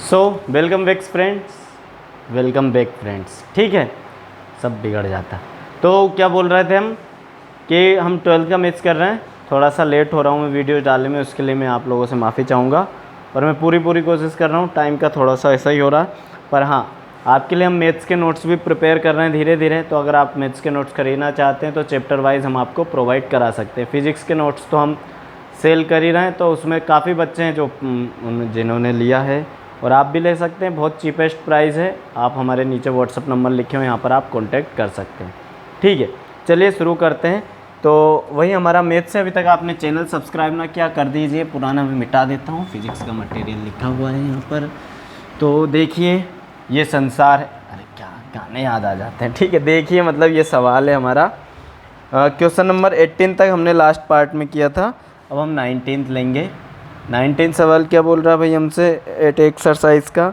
So welcome back friends, welcome back friends. ठीक है, सब बिगड़ जाता। तो क्या बोल रहे थे हम कि हम 12th का मैथ्स कर रहे हैं। थोड़ा सा लेट हो रहा हूँ मैं वीडियो डालने में, उसके लिए मैं आप लोगों से माफ़ी चाहूँगा। और मैं पूरी कोशिश कर रहा हूँ, टाइम का थोड़ा सा ऐसा ही हो रहा है। पर हाँ, आपके लिए हम मैथ्स के नोट्स भी प्रिपेयर कर रहे हैं धीरे धीरे। तो अगर आप मैथ्स के नोट्स खरीदना चाहते हैं तो चैप्टर वाइज हम आपको प्रोवाइड करा सकते हैं। फिज़िक्स के नोट्स तो हम सेल कर ही रहे हैं, तो उसमें काफ़ी बच्चे हैं जो जिन्होंने लिया है, और आप भी ले सकते हैं। बहुत चीपेस्ट प्राइस है। आप हमारे नीचे व्हाट्सअप नंबर लिखे हुए, यहाँ पर आप कॉन्टैक्ट कर सकते हैं। ठीक है, चलिए शुरू करते हैं। तो वही हमारा मैथ्स है। अभी तक आपने चैनल सब्सक्राइब ना किया, कर दीजिए। पुराना मैं मिटा देता हूँ। फिजिक्स का मटेरियल लिखा हुआ है यहाँ पर। तो देखिए, ये संसार है। अरे क्या गाने याद आ जाते हैं। ठीक है, देखिए मतलब ये सवाल है हमारा। क्वेश्चन नंबर 18 तक हमने लास्ट पार्ट में किया था। अब हम 19th लेंगे। 19 सवाल क्या बोल रहा है भाई हमसे एट एक्सरसाइज का,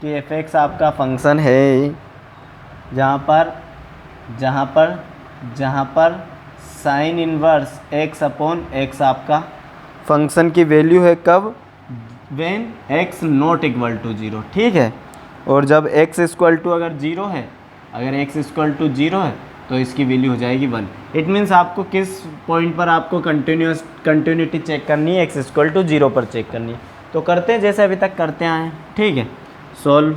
कि एफ एक्स आपका फंक्शन है जहाँ पर sine inverse X upon X आपका फंक्शन की वैल्यू है। कब? When X not equal to 0। ठीक है, और जब एक्स इक्वल टू अगर 0 है, अगर एक्स इक्वल टू 0 है तो इसकी वैल्यू हो जाएगी 1। इट मीन्स आपको किस पॉइंट पर आपको कंटिन्यूटी चेक करनी है? एक्स इक्वल टू 0 पर चेक करनी है। तो करते हैं जैसे अभी तक करते आए हैं। ठीक है, सॉल्व।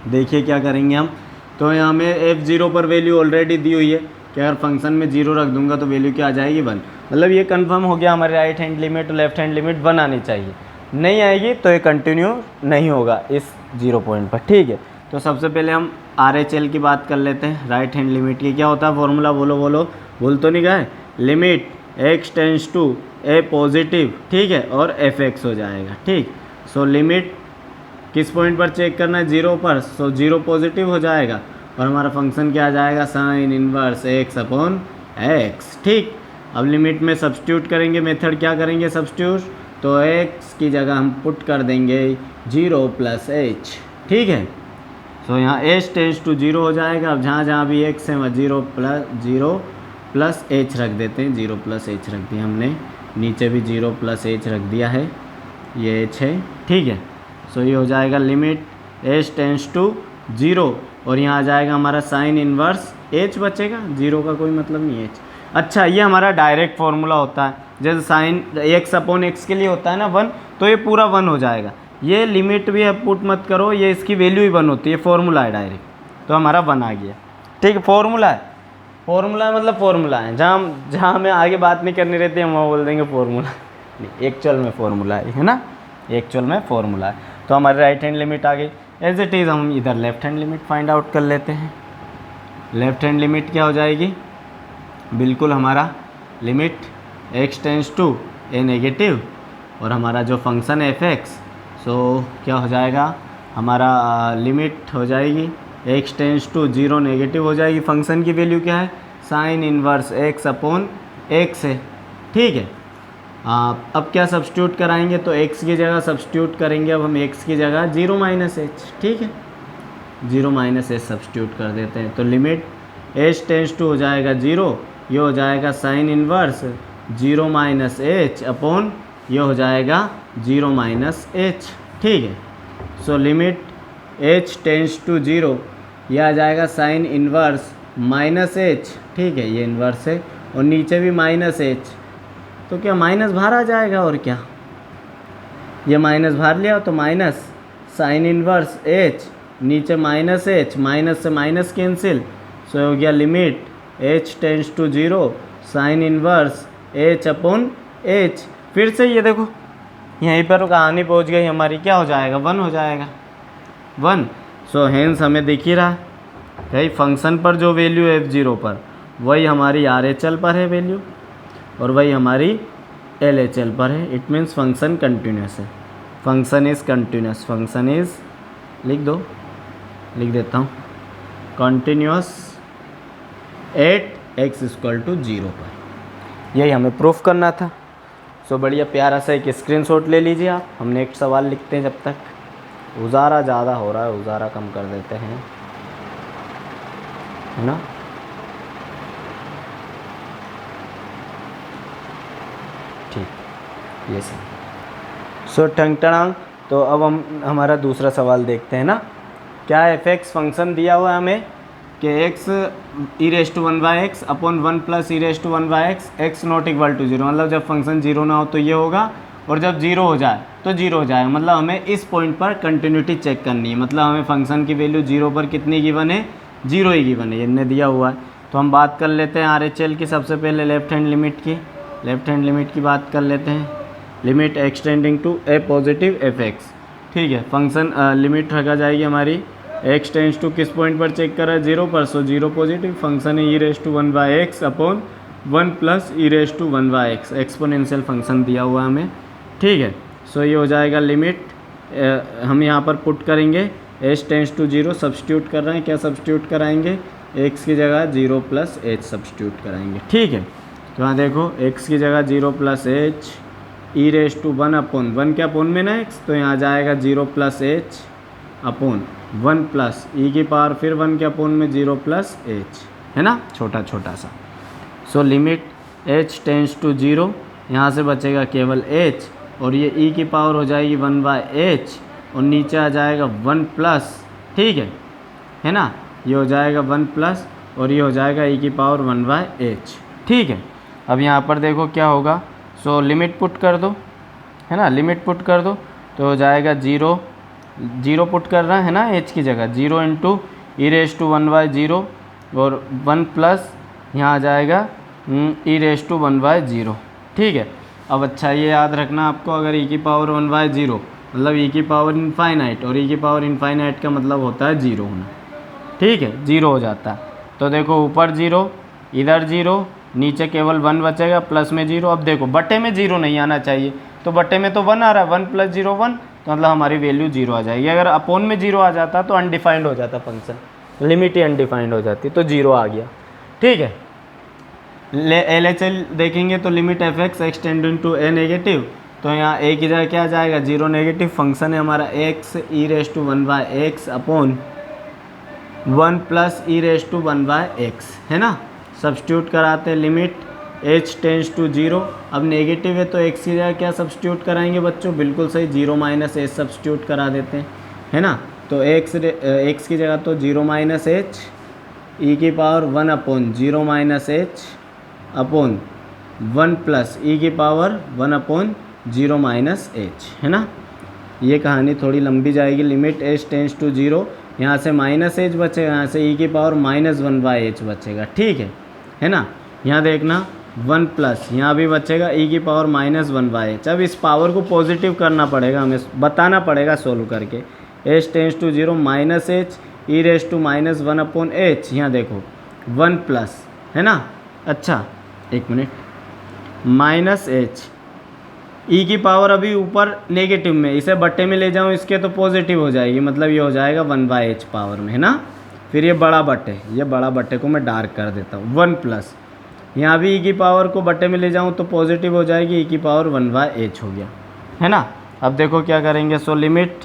देखिए क्या करेंगे हम। तो यहाँ में f0 पर वैल्यू ऑलरेडी दी हुई है कि अगर फंक्शन में 0 रख दूंगा तो वैल्यू क्या आ जाएगी? 1। मतलब ये कंफर्म हो गया, हमारे राइट हैंड लिमिट और लेफ्ट हैंड लिमिट 1 आनी चाहिए। नहीं आएगी तो ये कंटिन्यू नहीं होगा इस 0 पॉइंट पर। ठीक है, तो सबसे पहले हम RHL की बात कर लेते हैं। राइट हैंड लिमिट की क्या होता है फॉर्मूला? बोलो भूल तो नहीं गए? Limit x tends to a positive, ठीक है, और fx हो जाएगा। ठीक, सो लिमिट किस पॉइंट पर चेक करना है? 0 पर। सो 0 पॉजिटिव हो जाएगा और हमारा फंक्शन क्या आ जाएगा? Sine inverse X upon x. ठीक, अब लिमिट में सब्स्टिट्यूट करेंगे। मेथड क्या करेंगे? सब्स्टिट्यूट। तो x की जगह हम पुट कर देंगे 0 प्लस h। ठीक है, सो यहाँ h टेंस टू 0 हो जाएगा। अब जहाँ भी x है वहाँ 0 प्लस h रख देते हैं। 0 प्लस h रख दिया हमने, नीचे भी 0 प्लस h रख दिया है, ये h है। ठीक है, सो ये हो जाएगा लिमिट h टेंस टू 0, और यहाँ आ जाएगा हमारा साइन इनवर्स h बचेगा। 0 का कोई मतलब नहीं है h। अच्छा, ये हमारा डायरेक्ट फार्मूला होता है। जैसे साइन x अपॉन x के लिए होता है ना 1, तो ये पूरा 1 हो जाएगा। ये लिमिट भी अब पुट मत करो, ये इसकी वैल्यू ही 1 होती है। फॉर्मूला है डायरेक्ट, तो हमारा 1 आ गया। ठीक है, फॉर्मूला है मतलब फॉर्मूला है। जहाँ हमें आगे बात नहीं करनी रहती है हम वहाँ बोल देंगे फॉर्मूला नहीं, एक्चुअल में फॉर्मूला है ना, एक्चुअल में फॉर्मूला है। तो हमारी राइट हैंड लिमिट आ गई। एज इट इज़ हम इधर left hand limit find out कर लेते हैं। लेफ्ट हैंड लिमिट क्या हो जाएगी? बिल्कुल हमारा limit x tends to a negative, और हमारा जो फंक्शन है f(x), सो क्या हो जाएगा? हमारा लिमिट हो जाएगी x टेंस टू 0 नेगेटिव हो जाएगी। फंक्शन की वैल्यू क्या है? Sine inverse x upon x है। ठीक है, अब क्या सब्स्टिट्यूट कराएंगे? तो x की जगह सब्स्टिट्यूट करेंगे। अब हम x की जगह 0 माइनस h, ठीक है, 0 माइनस h सब्स्टिट्यूट कर देते हैं। तो लिमिट h टेंस टू हो जाएगा 0, ये हो जाएगा sine inverse 0 minus h upon ये हो जाएगा 0 माइनस h। ठीक है, so limit h tends to 0, यह आ जाएगा साइन इनवर्स माइनस h। ठीक है, ये इनवर्स है और नीचे भी माइनस h, तो क्या माइनस बाहर आ जाएगा? और क्या, ये माइनस बाहर लिया तो माइनस साइन इनवर्स h, नीचे माइनस h, माइनस से माइनस कैंसिल, सो हो गया limit h tends to 0 sine inverse h upon h। फिर से ये देखो यहीं पर कहानी पहुंच गई हमारी। क्या हो जाएगा? 1 हो जाएगा, 1। सो हेंस हमें दिख ही रहा भाई फंक्शन पर जो वैल्यू है f0 पर, वही हमारी RHL पर है वैल्यू, और वही हमारी LHL पर है। इट मीन्स फंक्शन कंटिन्यूस है। Function is continuous. Function is लिख देता हूँ continuous at x equal to 0 पर। यही हमें प्रूफ करना था। सो बढ़िया प्यारा सा एक स्क्रीनशॉट ले लीजिए आप। हम नेक्स्ट सवाल लिखते हैं। जब तक उजारा ज़्यादा हो रहा है, उजारा कम कर देते हैं, है ना। ठीक, ये सही। सो टंग टड़ांग तो अब हम हमारा दूसरा सवाल देखते हैं ना। क्या एफ एक्स फंक्शन दिया हुआ है हमें कि X E raise to 1/x upon 1 plus E raise to 1/x X not equal to 0, मतलब जब फंक्शन जीरो ना हो तो ये होगा, और जब जीरो हो जाए तो जीरो हो जाएगा। मतलब हमें इस पॉइंट पर कंटिन्यूटी चेक करनी है, मतलब हमें फंक्शन की वैल्यू जीरो पर कितनी गिवन है, जीरो ही गिवन है, इनने दिया हुआ है। तो हम बात कर लेते हैं RHL की। सबसे पहले लेफ्ट हैंड लिमिट की, लेफ्ट हैंड लिमिट की बात कर लेते हैं। Limit extending to A positive F X, ठीक है। फंक्शन लिमिट रखा जाएगी हमारी एक्स टेंस टू किस पॉइंट पर चेक कर रहा है, जीरो पर, सो जीरो पॉजिटिव। फंक्शन है e raise to 1/x upon 1 plus E raise to 1/x, exponential function दिया हुआ हमें, ठीक है। सो ये हो जाएगा लिमिट, हम यहाँ पर पुट करेंगे H tends to zero, substitute कर रहे हैं, क्या सब्सटीट्यूट कराएंगे, एक्स की जगह जीरो प्लस एच सब्सटीट्यूट कराएंगे, ठीक है। तो यहाँ देखो एक्स की जगह zero plus h E raise to 1 upon 1 के अपोन में ना एक्स, तो यहाँ जाएगा zero plus h upon 1 plus e की पावर फिर 1 के अपोन में जीरो प्लस एच, है ना, छोटा छोटा सा। So limit H tends to zero, यहाँ से बचेगा केवल एच, और ये ई की पावर हो जाएगी 1/h, और नीचे आ जाएगा 1 प्लस, ठीक है ना, ये हो जाएगा 1 प्लस, और ये हो जाएगा ई की पावर 1/h, ठीक है। अब यहाँ पर देखो क्या होगा, सो लिमिट पुट कर दो, है ना, लिमिट पुट कर दो, तो हो जाएगा जीरो, जीरो पुट कर रहा है ना एच की जगह, zero into E raise to 1/0, और 1 प्लस यहाँ आ जाएगा ई रेस टू 1/0, ठीक है। अब अच्छा ये याद रखना आपको, अगर ई की पावर 1/0 मतलब ई की पावर इनफाइनाइट, और ई की पावर इनफाइनाइट का मतलब होता है जीरो होना, ठीक है, जीरो हो जाता है। तो देखो ऊपर जीरो, इधर जीरो, नीचे केवल 1 बचेगा, प्लस में जीरो। अब देखो बट्टे में जीरो नहीं आना चाहिए, तो बट्टे में तो 1 आ रहा है, 1 प्लस 0 1, तो मतलब हमारी वैल्यू जीरो आ जाएगी। अगर अपोन में जीरो आ जाता तो अनडिफाइंड हो जाता फंक्शन, लिमिट ही अनडिफाइंड हो जाती, तो जीरो आ गया, ठीक है। LHL देखेंगे तो limit F X extending to A negative, तो यहाँ ए की जगह क्या जाएगा, जीरो नेगेटिव। फंक्शन है हमारा X E raise to 1/x upon 1 plus E raise to 1/x, है ना। सब्सटीट्यूट कराते हैं limit H tends to zero, अब नेगेटिव है तो एक्स की जगह क्या सब्सटीट्यूट कराएंगे बच्चों, बिल्कुल सही, जीरो माइनस एच सब्सटीट्यूट करा देते हैं, है ना। तो एक्स की जगह तो जीरो माइनस एच ई की power 1 upon zero minus h upon 1 plus e की power 1 upon zero minus h, है ना। ये कहानी थोड़ी लंबी जाएगी। Limit H tends to zero, यहाँ से माइनस एच बचेगा, यहाँ से ई की पावर -1/h बचेगा, ठीक है ना। यहाँ देखना 1 प्लस, यहाँ भी बचेगा ई की पावर -1/h। अब इस पावर को पॉजिटिव करना पड़ेगा, हमें बताना पड़ेगा सोल्व करके। H tends to zero minus H E raise to -1/h, यहाँ देखो 1 प्लस, है ना। अच्छा एक मिनट, माइनस एच ई की पावर अभी ऊपर नेगेटिव में, इसे बट्टे में ले जाऊँ इसके तो पॉजिटिव हो जाएगी, मतलब ये हो जाएगा 1/h पावर में, है ना। फिर ये बड़ा बट्टे, ये बड़ा बट्टे को मैं डार्क कर देता हूँ, 1 प्लस, यहाँ भी ई की पावर को बट्टे में ले जाऊँ तो पॉजिटिव हो जाएगी, ई की पावर 1/h हो गया, है ना। अब देखो क्या करेंगे, so limit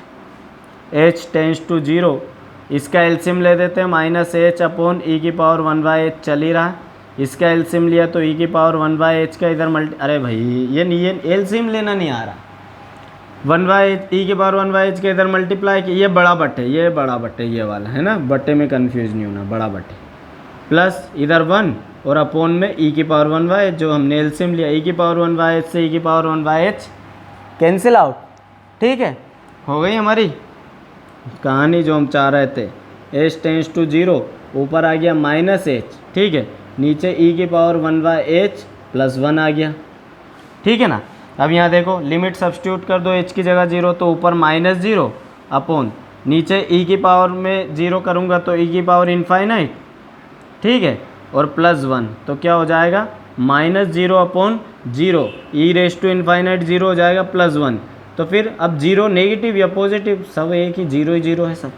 H tends to zero, इसका एलसीएम ले देते हैं, -h अपॉन ई की पावर 1/h चल ही रहा है, इसका एलसीएम लिया तो ई की पावर 1/h का इधर मल्टी, अरे भाई ये एलसीएम लेना नहीं आ रहा, 1/h ई की पावर 1/h का इधर मल्टीप्लाई किया, ये बड़ा बट्टे, ये बड़ा बट्टे, ये वाला, है ना, बट्टे में कंफ्यूज नहीं होना, बड़ा बट्टे, प्लस इधर 1 और अपोन में ई की पावर 1/h, जो हमने एलसीएम लिया, ई की पावर 1/h से ई की पावर 1/h कैंसिल आउट, ठीक है, हो गई हमारी कहानी जो हम चाह रहे थे। एच टेंस टू जीरो, ऊपर आ गया -h, ठीक है, नीचे ई की पावर 1/h प्लस 1 आ गया, ठीक है ना। अब यहाँ देखो लिमिट सब्सटीट्यूट कर दो, एच की जगह जीरो तो ऊपर -0 अपॉन नीचे ई की पावर में जीरो करूँगा तो ई की पावर इनफाइनाइट, ठीक है, और +1, तो क्या हो जाएगा -0 upon 0, E raise to infinite 0 हो जाएगा +1, तो फिर अब जीरो नेगेटिव या पॉजिटिव सब एक ही, जीरो ही जीरो है सब,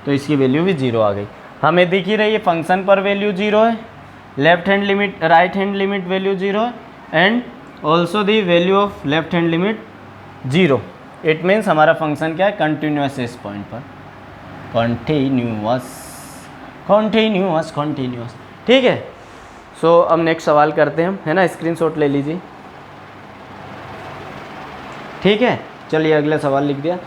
तो इसकी वैल्यू भी जीरो आ गई। हमें दिख ही रही है फंक्शन पर वैल्यू जीरो है, left hand limit right hand limit value zero है, and also the value of left hand limit zero. It means हमारा फंक्शन क्या है, कंटिन्यूअस है इस पॉइंट पर, कॉन्टिन्यूअस, ठीक है। सो अब नेक्स्ट सवाल करते हैं हम, है ना, स्क्रीनशॉट ले लीजिए, ठीक है। चलिए अगला सवाल लिख दिया।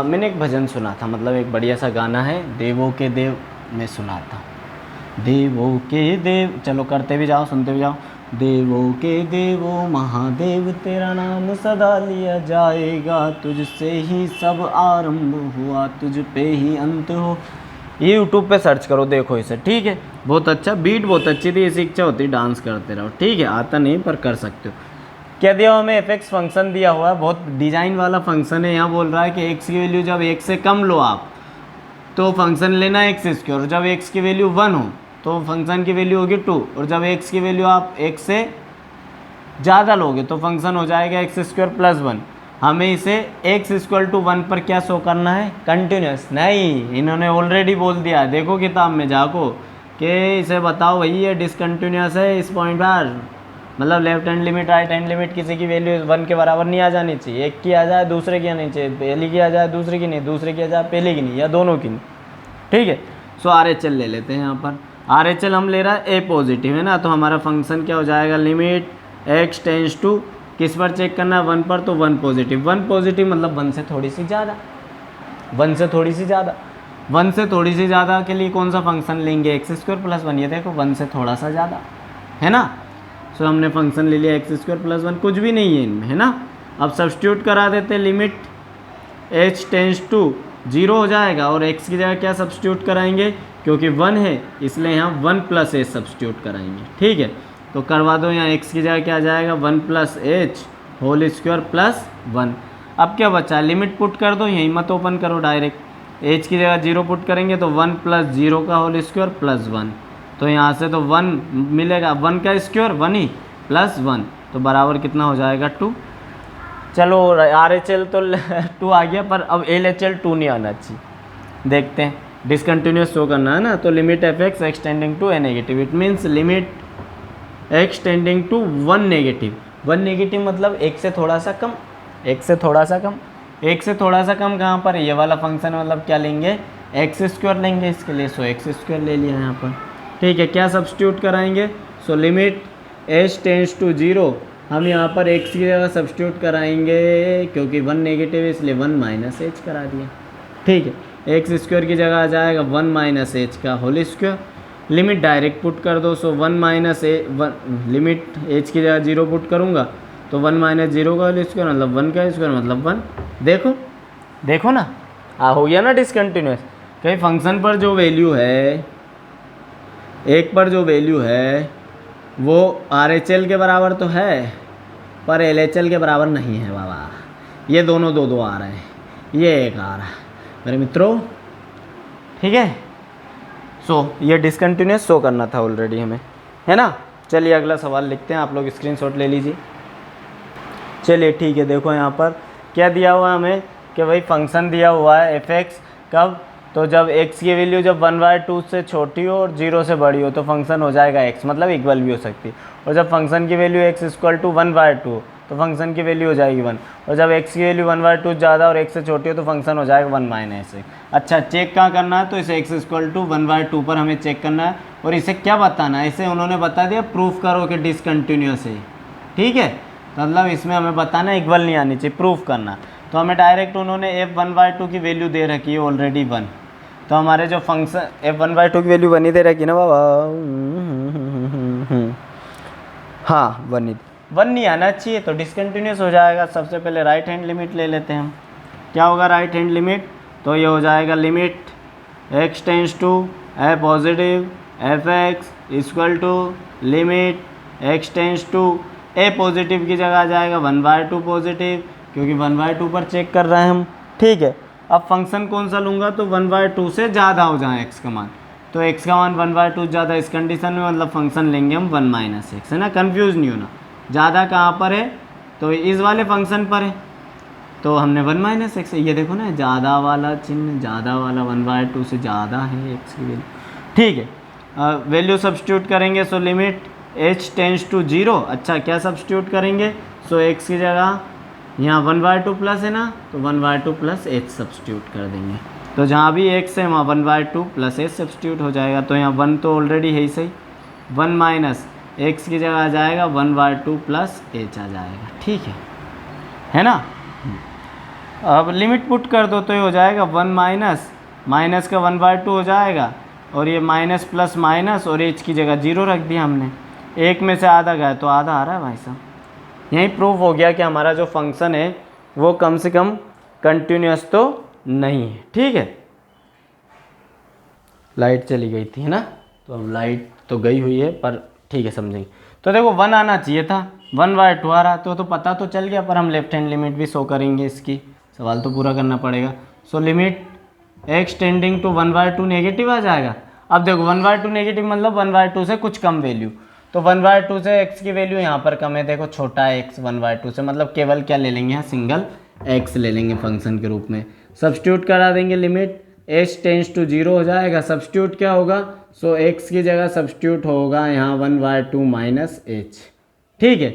मैंने एक भजन सुना था, मतलब एक बढ़िया सा गाना है, देवों के देव मैं सुना था। देवों के देव, चलो करते भी जाओ सुनते भी जाओ। देवों के देवो महादेव तेरा नाम सदा लिया जाएगा, तुझसे ही सब आरंभ हुआ, तुझ पे ही अंत हो। ये यूट्यूब पे सर्च करो, देखो इसे, ठीक है। बहुत अच्छा, बीट बहुत अच्छी थी, ऐसी इच्छा होती डांस करते रहो, ठीक है। आता नहीं पर कर सकते हो। क्या दिया हुआ हमें, एफ फंक्शन दिया हुआ है, बहुत डिजाइन वाला फंक्शन है। यहाँ बोल रहा है कि एक्स की वैल्यू जब एक से कम लो आप तो फंक्शन लेना एक्स स्क्वायर, और जब एक्स की वैल्यू 1 हो तो फंक्शन की वैल्यू होगी 2, और जब एक्स की वैल्यू आप एक से ज़्यादा लोगे तो फंक्शन हो जाएगा एक्स स्क्वायर प्लस 1। हमें इसे एक्स इक्वल टू 1 पर क्या शो करना है, कंटिन्यूस नहीं, इन्होंने ऑलरेडी बोल दिया, देखो किताब में जाको कि इसे बताओ भाई ये डिसकंटिन्यूस है इस पॉइंट पर, मतलब left hand limit right hand limit किसी की वैल्यू 1 के बराबर नहीं आ जानी चाहिए, एक की आ जाए दूसरे की आनी चाहिए, पहली की आ जाए दूसरे की नहीं, दूसरे की आ जाए पहले की नहीं, या दोनों की नहीं, ठीक है। सो आर एच एल ले लेते हैं। यहाँ पर आर एच एल हम ले रहा है ए पॉजिटिव है ना, तो हमारा फंक्शन क्या हो जाएगा, लिमिट एक्स टेंस टू, किस पर चेक करना है, 1 पर, तो 1 पॉजिटिव। 1 पॉजिटिव मतलब 1 से थोड़ी सी ज़्यादा, 1 से थोड़ी सी ज़्यादा, 1 से थोड़ी सी ज़्यादा के लिए कौन सा फंक्शन लेंगे, एक्स स्क्वायर प्लस 1। ये देखो 1 से थोड़ा सा ज़्यादा है ना, सो हमने फंक्शन ले लिया एक्स स्क्वायर प्लस 1, कुछ भी नहीं है इनमें है ना। अब सब्स्टिट्यूट करा देते, लिमिट एच टेंस टू 0 हो जाएगा, और x की जगह क्या सब्स्टिट्यूट कराएंगे, क्योंकि 1 है इसलिए यहाँ 1 प्लस एच सब्स्टिट्यूट कराएंगे, ठीक है। तो करवा दो, यहाँ x की जगह क्या आ जाएगा, 1 plus H whole square plus 1। अब क्या बचा, लिमिट पुट कर दो, यहीं मत ओपन करो डायरेक्ट, h की जगह 0 पुट करेंगे तो 1 प्लस 0 का होल स्क्वायर प्लस 1, तो यहाँ से तो 1 मिलेगा, 1 का स्क्वायर 1 ही प्लस 1, तो बराबर कितना हो जाएगा 2। चलो आर एच एल तो 2 आ गया, पर अब एल एच एल 2 नहीं आना चाहिए, देखते हैं, डिसकंटिन्यूस शो करना है ना। तो limit F X extending to A negative, it means limit extending to 1 negative. 1 negative मतलब एक से थोड़ा सा कम, एक से थोड़ा सा कम, एक से थोड़ा सा कम कहाँ पर, ये वाला फंक्शन मतलब क्या लेंगे, एक्स स्क्वायर लेंगे इसके लिए, सो एक्स स्क्वायर ले लिया यहाँ पर, ठीक है। क्या सब्स्टिट्यूट कराएंगे, so limit H tends to 0, हम यहाँ पर x की जगह सब्स्टिट्यूट कराएंगे, क्योंकि 1 नेगेटिव है इसलिए 1 माइनस एच करा दिया, ठीक है। एक्स स्क्वायर की जगह आ जाएगा 1 माइनस एच का whole square, limit direct put कर दो, so 1 minus A 1, limit H की जगह 0 पुट करूँगा तो 1 माइनस 0 का होल स्क्वायर मतलब 1 का स्क्वायर मतलब 1। देखो देखो ना, हो गया ना डिसकंटिन्यूस। कहीं फंक्शन पर जो वैल्यू है, एक पर जो वैल्यू है वो आर एच एल के बराबर तो है, पर एल एच एल के बराबर नहीं है बाबा, ये दोनों दो आ रहे हैं, ये एक आ रहा है मेरे मित्रों, ठीक है। सो ये डिसकंटिन्यूस शो करना था ऑलरेडी हमें, है ना। चलिए अगला सवाल लिखते हैं, आप लोग स्क्रीनशॉट ले लीजिए। चलिए ठीक है, देखो यहाँ पर क्या दिया हुआ है हमें, कि भाई फंक्शन दिया हुआ है एफ एक्स, कब, तो जब x की वैल्यू जब 1/2 से छोटी हो और 0 से बड़ी हो तो फंक्शन हो जाएगा x, मतलब इक्वल भी हो सकती है, और जब फंक्शन की वैल्यू x इक्वल टू 1/2 तो फंक्शन की वैल्यू हो जाएगी 1, और जब x की वैल्यू 1/2 ज़्यादा और x से छोटी हो तो फंक्शन हो जाएगा 1 माइनस x। अच्छा, चेक कहाँ करना है, तो इसे x इक्वल टू 1/2 पर हमें चेक करना है, और इसे क्या बताना है, इसे उन्होंने बता दिया प्रूफ करो कि डिसकंटिन्यूस है, ठीक है। मतलब इसमें हमें बताना है इक्वल नहीं आनी चाहिए, प्रूफ करना। तो हमें डायरेक्ट उन्होंने f1/2 की वैल्यू दे रखी है ऑलरेडी 1, तो हमारे जो फंक्शन f1/2 की वैल्यू 1 ही दे रखी ना बाबा, हाँ 1 नहीं आना चाहिए, तो डिसकंटिन्यूस हो जाएगा। सबसे पहले राइट हैंड लिमिट ले लेते हैं हम, क्या होगा राइट हैंड लिमिट, तो ये हो जाएगा limit x tends to A positive F X equal to limit x tends to A positive की जगह आ जाएगा 1/2 पॉजिटिव, क्योंकि 1/2 पर चेक कर रहे हैं हम, ठीक है। अब फंक्शन कौन सा लूँगा, तो 1/2 से ज़्यादा हो जाए x का मान, तो x का मान 1/2 ज़्यादा, इस कंडीशन में मतलब फंक्शन लेंगे हम 1 माइनस x, है ना, कंफ्यूज नहीं होना। ज़्यादा कहाँ पर है, तो इस वाले फंक्शन पर है, तो हमने 1 माइनस x, ये देखो ना ज़्यादा वाला चिन्ह, ज़्यादा वाला 1/2 से ज़्यादा है x की वैल्यू, ठीक है। वैल्यू सब्स्टिट्यूट करेंगे, so limit h tends to 0, अच्छा क्या सब्स्टिट्यूट करेंगे, सो x की जगह यहाँ 1/2 प्लस है ना, तो 1/2 प्लस h सब्स्टिट्यूट कर देंगे, तो जहाँ भी x है वहाँ 1/2 प्लस h सब्स्टिट्यूट हो जाएगा, तो यहाँ 1 तो ऑलरेडी है ही सही, 1 माइनस x की जगह आ जाएगा 1/2 प्लस h आ जाएगा, ठीक है ना। अब लिमिट पुट कर दो तो ये हो जाएगा 1 माइनस माइनस का 1/2 हो जाएगा, और ये माइनस प्लस माइनस, और एच की जगह 0 रख दिया हमने। एक में से आधा गया तो आधा आ रहा है भाई साहब। यही प्रूफ हो गया कि हमारा जो फंक्शन है वो कम से कम कंटिन्यूस तो नहीं है। ठीक है, लाइट चली गई थी, है ना, तो अब लाइट तो गई हुई है, पर ठीक है समझेंगे। तो देखो 1 आना चाहिए था, 1/2 आ रहा तो पता तो चल गया, पर हम लेफ्ट हैंड लिमिट भी शो करेंगे, इसकी सवाल तो पूरा करना पड़ेगा। So limit x tending to 1/2 negative आ जाएगा। अब देखो 1/2 नेगेटिव मतलब 1/2 से कुछ कम वैल्यू, तो 1/2 से x की वैल्यू यहाँ पर कम है, देखो छोटा है x 1/2 से, मतलब केवल क्या ले लेंगे यहाँ, सिंगल x ले लेंगे फंक्शन के रूप में। सब्स्टिट्यूट करा देंगे, लिमिट h टेंड्स टू 0 हो जाएगा। सब्स्टिट्यूट क्या होगा, सो x की जगह सब्स्टिट्यूट होगा यहाँ 1/2 माइनस h। ठीक है,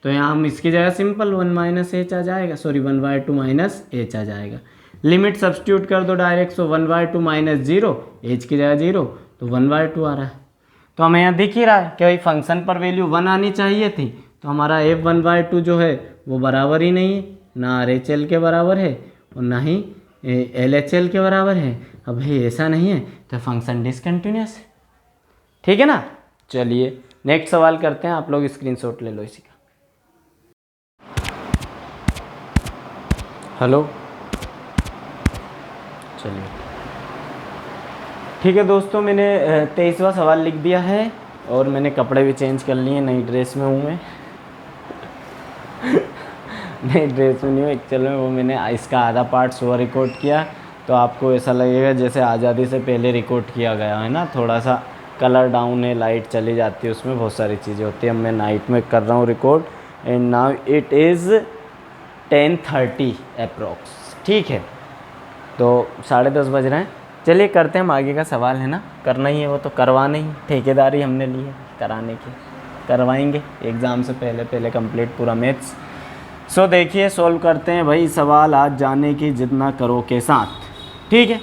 तो यहाँ हम इसकी जगह सिंपल 1 माइनस h आ जाएगा, सॉरी 1/2 माइनस h आ जाएगा। लिमिट सब्स्टिट्यूट कर दो डायरेक्ट, सो 1/2 माइनस 0, h की जगह 0, तो 1/2 आ रहा है। तो हमें यहाँ दिख ही रहा है कि भाई फंक्शन पर वैल्यू 1 आनी चाहिए थी, तो हमारा f 1/2 जो है वो बराबर ही नहीं है, ना RHL के बराबर है और ना ही LHL के बराबर है। अब भाई ऐसा नहीं है तो फंक्शन डिसकंटिन्यूअस है। ठीक है ना, चलिए नेक्स्ट सवाल करते हैं, आप लोग स्क्रीनशॉट ले लो इसी का। हेलो, चलिए ठीक है दोस्तों, मैंने 23वां सवाल लिख दिया है और मैंने कपड़े भी चेंज कर लिए, नई ड्रेस में हूँ मैं नई ड्रेस में नहीं हूँ एक्चुअल में, वो मैंने इसका आधा पार्ट सुबह रिकॉर्ड किया, तो आपको ऐसा लगेगा जैसे आज़ादी से पहले रिकॉर्ड किया गया है ना, थोड़ा सा कलर डाउन है, लाइट चली जाती है, उसमें बहुत सारी चीज़ें होती है। अब मैं नाइट में कर रहा हूँ record, and now it is 10:30 approx. ठीक है, तो 10:30 बज रहे हैं। चलिए करते हैं हम आगे का सवाल, है ना, करना ही है वो तो, करवाना ही, ठेकेदारी हमने ली है कराने की, करवाएंगे एग्ज़ाम से पहले कंप्लीट पूरा मैथ्स। सो देखिए सॉल्व करते हैं भाई सवाल, आज जाने की जितना करो के साथ। ठीक है,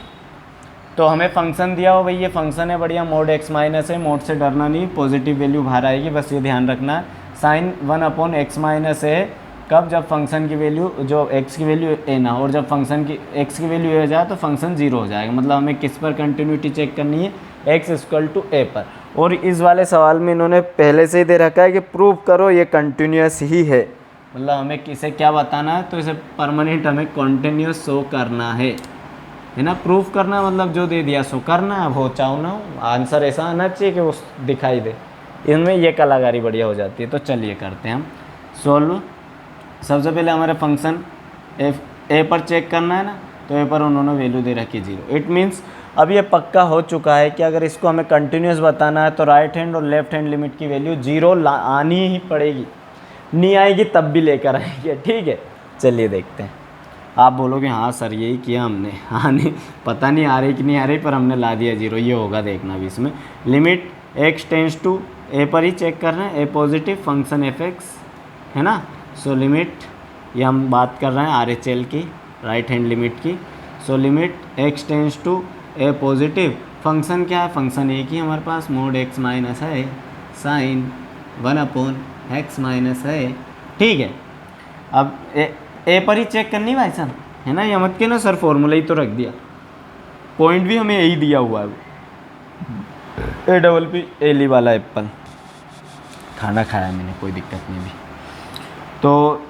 तो हमें फंक्शन दिया हो भाई, ये फंक्शन है बढ़िया, मोड x माइनस है, मोड से डरना नहीं, पॉजिटिव वैल्यू बाहर आएगी, बस ये ध्यान रखना है। साइन 1/x माइनस है कब, जब फंक्शन की वैल्यू जो x की वैल्यू a ना, और जब फंक्शन की x की वैल्यू a हो जाए तो फंक्शन 0 हो जाएगा। मतलब हमें किस पर कंटिन्यूटी चेक करनी है, x इक्वल टू a पर। और इस वाले सवाल में इन्होंने पहले से ही दे रखा है कि प्रूव करो ये कंटिन्यूस ही है, मतलब हमें किसे क्या बताना है, तो इसे परमानेंट हमें कंटिन्यूस शो करना है ना, प्रूफ करना, मतलब जो दे दिया सो करना है, अब हो चाहो ना हो, आंसर ऐसा आना चाहिए कि वो दिखाई दे, इनमें ये कलाकारी बढ़िया हो जाती है। तो चलिए करते हैं हम सॉल्व। सबसे पहले हमारे फंक्शन ए पर चेक करना है ना, तो ए पर उन्होंने वैल्यू दे रखी 0। इट मीन्स अब ये पक्का हो चुका है कि अगर इसको हमें कंटिन्यूस बताना है तो राइट हैंड और लेफ्ट हैंड लिमिट की वैल्यू 0 आनी ही पड़ेगी, नहीं आएगी तब भी लेकर आएंगे। ठीक है, चलिए देखते हैं। आप बोलोगे हाँ सर यही किया हमने, हाँ नहीं पता नहीं आ रही कि नहीं आ रही, पर हमने ला दिया 0, ये होगा देखना भी इसमें। Limit x tends to a पर ही चेक कर रहे हैं, a पॉजिटिव फंक्शन fx है ना। सो लिमिट, ये हम बात कर रहे हैं RHL की, राइट हैंड लिमिट की। So limit x tends to a positive, function क्या है, फंक्शन एक ही हमारे पास, मोड x माइनस है, साइन 1/x माइनस है। ठीक है, अब ए पर ही चेक करनी भाई साहब, है ना, ये मत के ना सर फॉर्मूला ही तो रख दिया, पॉइंट भी हमें यही दिया हुआ है, APPLE वाला एप्पल, खाना खाया मैंने, कोई दिक्कत नहीं भी। तो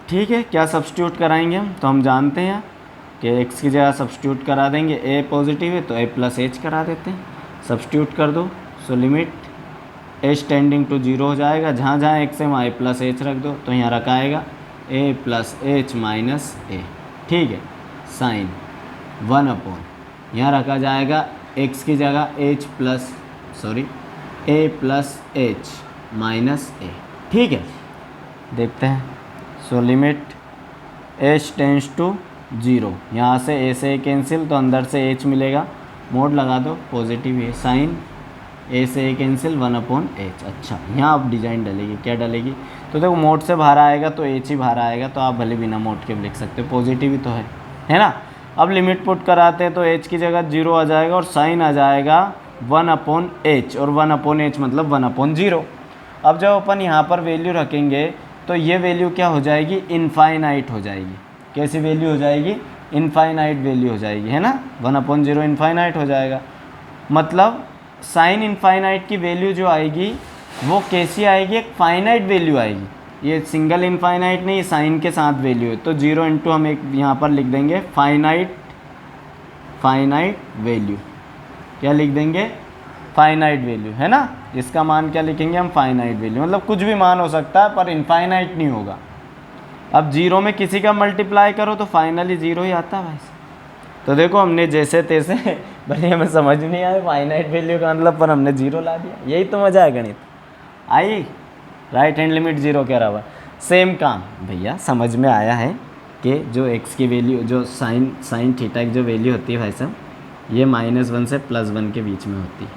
ठीक है, क्या सब्स्टिट्यूट कराएंगे हम, तो हम जानते हैं कि x की जगह सब्स्टिट्यूट करा देंगे, a पॉजिटिव है तो a प्लस h करा देते हैं, सब्स्टिट्यूट कर दो। So limit h tending to 0 हो जाएगा, जहाँ जहाँ x है वहाँ a प्लस h रख दो, तो यहाँ रखा आएगा a plus h minus a। ठीक है, साइन 1/, यहाँ रखा जाएगा x की जगह a plus h minus a। ठीक है, देखते हैं। So limit h tends to 0, यहाँ से a से a कैंसिल, तो अंदर से h मिलेगा, मोड लगा दो, पॉजिटिव है, साइन a से a कैंसिल 1/h। अच्छा, यहाँ आप डिजाइन डलेगी, क्या डलेगी, तो देखो मोड से बाहर आएगा तो h ही बाहर आएगा, तो आप भले बिना मोड के भी लिख सकते हो, पॉजिटिव ही तो है ना। अब लिमिट पुट कराते हैं तो h की जगह 0 आ जाएगा और साइन आ जाएगा 1/h, और 1/h मतलब 1/0। अब जब अपन यहाँ पर वैल्यू रखेंगे तो ये वैल्यू क्या हो जाएगी, इनफाइनाइट हो जाएगी, कैसी वैल्यू हो जाएगी, इनफाइनाइट वैल्यू हो जाएगी, है ना, 1/0 इनफाइनाइट हो जाएगा। मतलब साइन इनफाइनाइट की वैल्यू जो आएगी वो कैसी आएगी, एक फाइनाइट वैल्यू आएगी। ये सिंगल इनफाइनाइट नहीं, साइन के साथ वैल्यू है, तो 0 इंटू हम एक यहाँ पर लिख देंगे फाइनाइट वैल्यू। क्या लिख देंगे, फाइनाइट वैल्यू, है ना। इसका मान क्या लिखेंगे हम, फाइनाइट वैल्यू, मतलब कुछ भी मान हो सकता है पर इनफाइनाइट नहीं होगा। अब 0 में किसी का मल्टीप्लाई करो तो फाइनली 0 ही आता है भाई। तो देखो हमने जैसे तैसे भले हमें समझ नहीं आया फाइनाइट वैल्यू का मतलब, पर हमने 0 ला दिया। यही तो मजा है गणित। आई राइट हैंड लिमिट 0 कह रहा हुआ। सेम काम भैया समझ में आया है कि जो x की वैल्यू, जो साइन थीटा की जो वैल्यू होती है भाई साहब, ये -1 से +1 के बीच में होती है,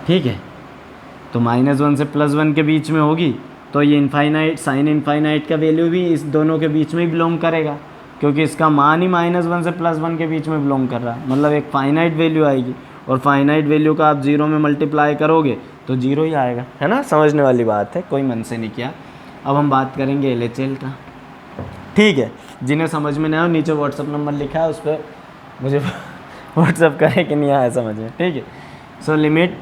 ठीक है। तो -1 से +1 के बीच में होगी तो ये इनफाइनाइट, साइन इनफाइनाइट का वैल्यू भी इस दोनों के बीच में ही बिलोंग करेगा, क्योंकि इसका मान ही -1 से +1 के बीच में बिलोंग कर रहा है। मतलब एक फाइनाइट वैल्यू आएगी, और फाइनाइट वैल्यू का आप 0 में मल्टीप्लाई करोगे तो 0 ही आएगा, है ना। समझने वाली बात है, कोई मन से नहीं किया। अब हम बात करेंगे LHL का, ठीक है। जिन्हें समझ में नहीं आया नीचे व्हाट्सअप नंबर लिखा है, उस पर मुझे व्हाट्सअप करें कि नहीं आया समझ में, ठीक है। So limit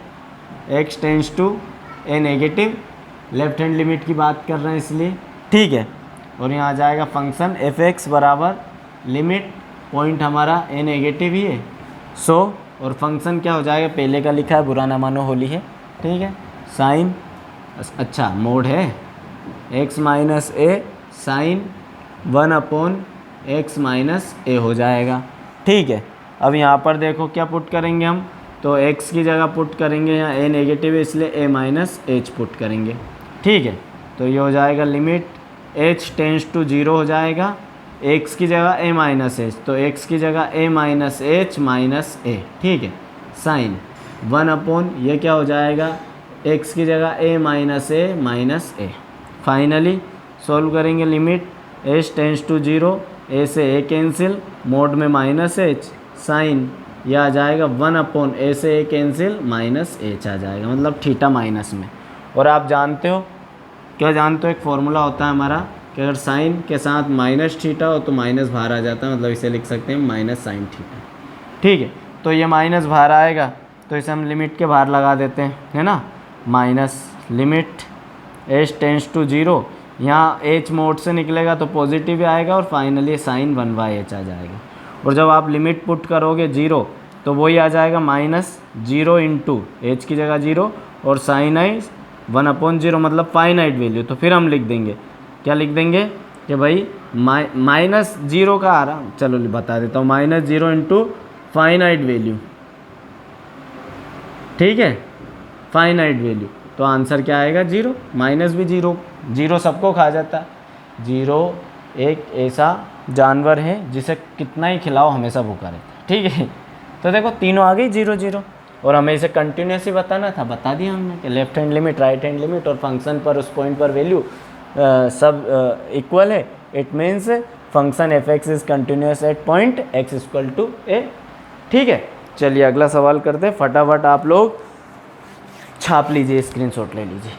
x tends to a negative, left hand limit की बात कर रहे हैं इसलिए, ठीक है। और यहाँ आ जाएगा फंक्शन f(x) बराबर लिमिट, पॉइंट हमारा a नेगेटिव ही है, सो और फंक्शन क्या हो जाएगा, पहले का लिखा है, बुरा ना मानो होली है, ठीक है। साइन, अच्छा मोड है x माइनस ए साइन 1/x माइनस ए हो जाएगा, ठीक है। अब यहाँ पर देखो क्या पुट करेंगे हम, तो x की जगह पुट करेंगे, यहाँ a नेगेटिव है इसलिए a माइनस एच पुट करेंगे, ठीक है। तो ये हो जाएगा लिमिट h टेंड्स टू 0 हो जाएगा, x की जगह a माइनस एच, तो x की जगह a माइनस एच माइनस ए, ठीक है। साइन 1/, ये क्या हो जाएगा, x की जगह a minus A minus A. Finally solve करेंगे, limit h tends to 0, a से a कैंसिल, मोड में -h, साइन यह आ जाएगा 1/, a से a कैंसिल, -h आ जाएगा, मतलब थीटा माइनस में। और आप जानते हो, क्या जानते हो, एक फॉर्मूला होता है हमारा कि अगर साइन के साथ -थीटा हो तो माइनस बाहर आ जाता है, मतलब इसे लिख सकते हैं -sin थीटा, ठीक है। तो ये माइनस बाहर आएगा तो इसे हम लिमिट के बाहर लगा देते हैं, है ना, minus limit h tends to 0, यहाँ h मोड से निकलेगा तो पॉजिटिव ही आएगा, और फाइनली साइन 1/h आ जाएगा। और जब आप लिमिट पुट करोगे 0 तो वही आ जाएगा -0 इंटू h की जगह 0 और साइन आई 1/0, मतलब फाइनाइट वैल्यू। तो फिर हम लिख देंगे, क्या लिख देंगे कि भाई -0 का आ रहा, चलो बता देता हूँ, -0 इंटू फाइनाइट वैल्यू, ठीक है, फाइनाइट वैल्यू। तो आंसर क्या आएगा 0, माइनस भी 0 सबको खा जाता है। 0 एक ऐसा जानवर है जिसे कितना ही खिलाओ हमेशा भूखा रहता है, ठीक है। तो देखो तीनों आ गई 0, और हमें इसे कंटिन्यूस ही बताना था, बता दिया हमने कि left hand limit, right hand limit और फंक्शन पर उस पॉइंट पर वैल्यू सब इक्वल है। It means function f(x) is continuous at point x equal to a, ठीक है। चलिए अगला सवाल करते हैं, फटाफट आप लोग छाप लीजिए, स्क्रीनशॉट ले लीजिए।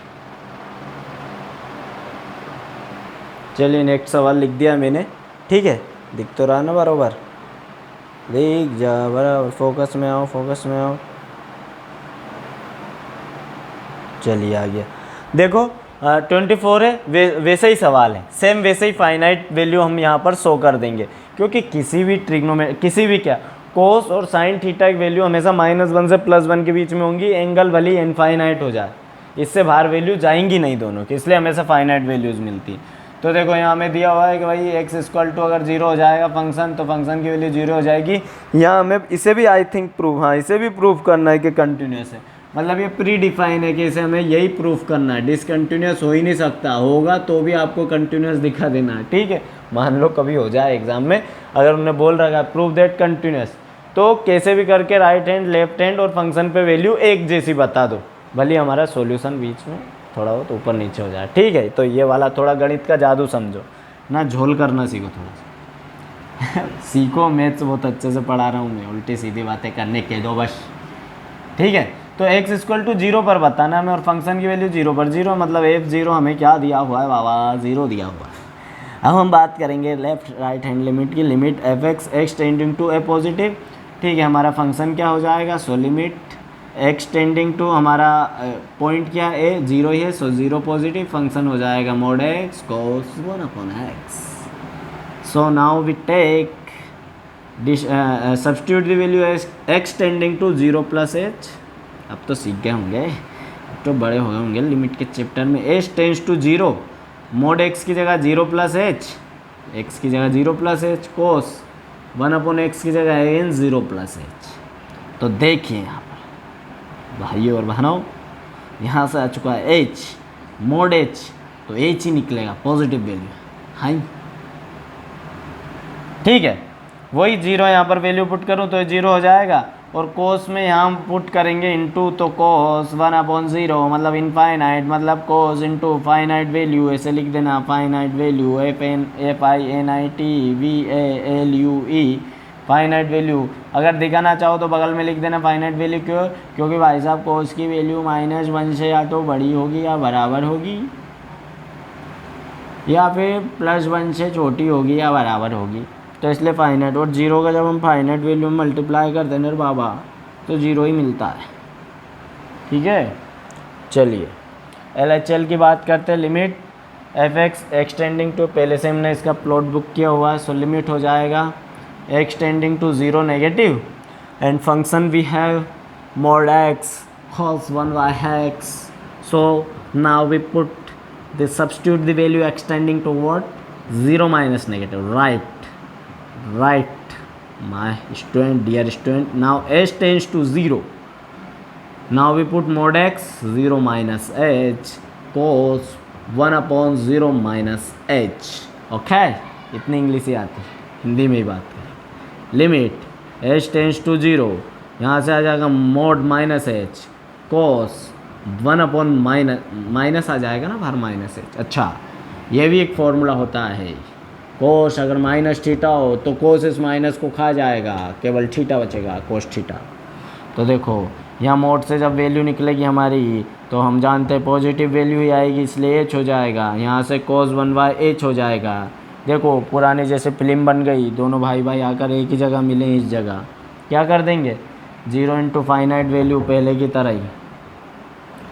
चलिए नेक्स्ट सवाल लिख दिया मैंने, ठीक है, दिख तो रहा ना बराबर, दिख जा बराबर, फोकस में आओ, फोकस में आओ। चलिए आ गया, देखो 24 है, वैसे ही सवाल है, सेम वैसे ही फाइनाइट वैल्यू हम यहाँ पर शो कर देंगे, क्योंकि किसी भी ट्रिग्नोमेट्री, किसी भी क्या कोस और साइन थीटा की वैल्यू हमेशा -1 से +1 के बीच में होंगी, एंगल भले ही इनफाइनाइट हो जाए, इससे बाहर वैल्यू जाएंगी नहीं दोनों की, इसलिए हमेशा फाइनाइट वैल्यूज़ मिलती है। तो देखो यहाँ हमें दिया हुआ है कि भाई x इक्वल टू अगर 0 हो जाएगा फंक्शन, तो फंक्शन की वैल्यू 0 हो जाएगी। यहाँ हमें इसे भी आई थिंक प्रूव, हाँ इसे भी प्रूव करना है कि कंटिन्यूस है, मतलब ये प्री डिफाइन है कि इसे हमें यही प्रूफ करना है, डिसकंटिन्यूस हो ही नहीं सकता, होगा तो भी आपको कंटिन्यूस दिखा देना है, ठीक है। मान लो कभी हो जाए एग्जाम में, अगर उन्होंने बोल रखा है प्रूव दैट कंटिन्यूस, तो कैसे भी करके राइट हैंड, लेफ्ट हैंड और फंक्शन पे वैल्यू एक जैसी बता दो, भले हमारा सॉल्यूशन बीच में थोड़ा बहुत ऊपर नीचे हो जाए, ठीक है। तो ये वाला थोड़ा गणित का जादू समझो ना, झोल करना सीखो थोड़ा सा सीखो, मैथ्स बहुत अच्छे से पढ़ा रहा हूँ मैं, उल्टी सीधी बातें करने के दो बस, ठीक है। तो x इक्वल टू 0 पर बताना हमें, और फंक्शन की वैल्यू 0 पर, 0 मतलब f0 हमें क्या दिया हुआ है बाबा, 0 दिया हुआ है। अब हम बात करेंगे लेफ्ट राइट हैंड लिमिट की। Limit F x x tending to A positive, ठीक है, हमारा फंक्शन क्या हो जाएगा, so limit x tending to, हमारा पॉइंट क्या ए जीरो ही है, सो जीरो पॉजिटिव, फंक्शन हो जाएगा mod x cos 1/x। So now we take substitute the value x tending to 0 + h। अब तो सीख गए होंगे, अब तो बड़े हो गए होंगे लिमिट के चैप्टर में। h tends to 0, mod x की जगह 0 + h, x की जगह 0 + h, cos 1/x की जगह n 0 + h। तो देखिए यहाँ पर भाइयों और बहनों, यहाँ से आ चुका है h, mod h, तो h ही निकलेगा पॉजिटिव वैल्यू, हाँ ठीक है। वही जीरो यहाँ पर वैल्यू पुट करूँ तो जीरो हो जाएगा, और कोस में यहाँ हम पुट करेंगे इनटू, तो कोस 1/0 मतलब इनफाइनाइट, मतलब कोस इनटू फाइनाइट वैल्यू, ऐसे लिख देना finite value FINITVALUE finite value. अगर दिखाना चाहो तो बगल में लिख देना फाइनाइट वैल्यू, क्यों, क्योंकि भाई साहब कोस की वैल्यू -1 से या तो बड़ी होगी या बराबर होगी, या फिर +1 से छोटी होगी या बराबर होगी, तो इसलिए फाइनाइट। और जीरो का जब हम फाइनाइट वैल्यू में मल्टीप्लाई करते हैं ना बाबा, तो जीरो ही मिलता है, ठीक है। चलिए LHL की बात करते हैं। Limit F X extending to, पहले से हमने इसका प्लॉट बुक किया हुआ है, सो लिमिट हो जाएगा extending to 0 negative, and function we have mod x cos 1/x। So now we put the substitute the value extending toward 0 - negative, right my student, dear student। now h tends to 0, now we put mod x 0 - h cos 1/0 - h। Okay, इतनी English ही आती है, हिंदी में ही बात करें। Limit h tends to 0, यहाँ से आ जाएगा mod -h cos 1/- आ जाएगा ना बाहर -h। अच्छा, ये भी एक फॉर्मूला होता है, कोस अगर -θ हो तो कोस इस माइनस को खा जाएगा, केवल थीटा बचेगा, कोस थीटा। तो देखो यहाँ मोड से जब वैल्यू निकलेगी हमारी, तो हम जानते हैं पॉजिटिव वैल्यू ही आएगी, इसलिए h हो जाएगा, यहाँ से cos 1/h हो जाएगा। देखो पुराने जैसे फिल्म बन गई, दोनों भाई भाई आकर एक ही जगह मिले, इस जगह क्या कर देंगे, 0 × फाइनाइट वैल्यू पहले की तरह ही,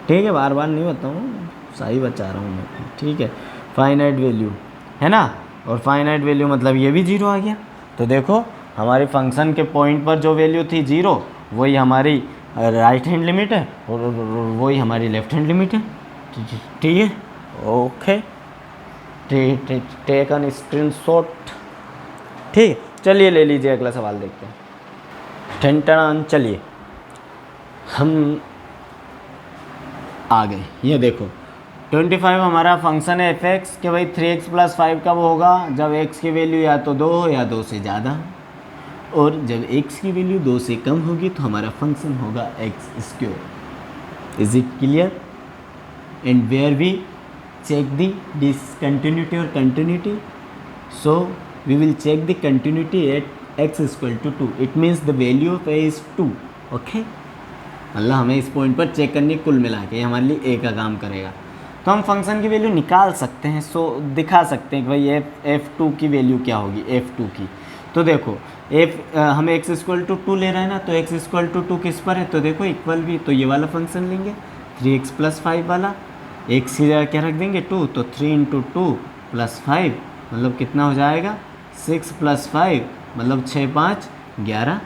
ठीक है, बार बार नहीं बताऊँ, सही बचा रहा हूँ मैं, ठीक है, फाइनाइट वैल्यू है ना, और फाइनाइट वैल्यू मतलब ये भी 0 आ गया। तो देखो हमारे फंक्शन के पॉइंट पर जो वैल्यू थी 0, वही हमारी राइट हैंड लिमिट है, और वही हमारी लेफ्ट हैंड लिमिट है, ठीक है। ओके, टेक एन स्क्रीनशॉट, ठीक। चलिए ले लीजिए, अगला सवाल देखते हैं। ठन, चलिए हम आ गए। ये देखो 25 हमारा फंक्शन है एफ एक्स के, भाई 3x + 5 कब होगा, जब x की वैल्यू या तो 2 हो या 2 से ज़्यादा, और जब x की वैल्यू 2 से कम होगी तो हमारा फंक्शन होगा x²। Is it clear? And where we check the discontinuity और continuity, so we will check the continuity at x = 2। It means the value of a is 2। Okay, मतलब हमें इस पॉइंट पर चेक करनी, कुल मिला के हमारे लिए a का काम करेगा। तो हम फंक्शन की वैल्यू निकाल सकते हैं, सो दिखा सकते हैं कि भाई f2 की वैल्यू क्या होगी, f2 की। तो देखो हमें x = 2 ले रहा है ना, तो x = 2 किस पर है, तो देखो इक्वल भी, तो ये वाला फंक्शन लेंगे 3x + 5 वाला, x की जगह क्या रख देंगे 2, तो 3 × 2 + 5 मतलब कितना हो जाएगा 6 + 5 मतलब 6 × 5 = 11,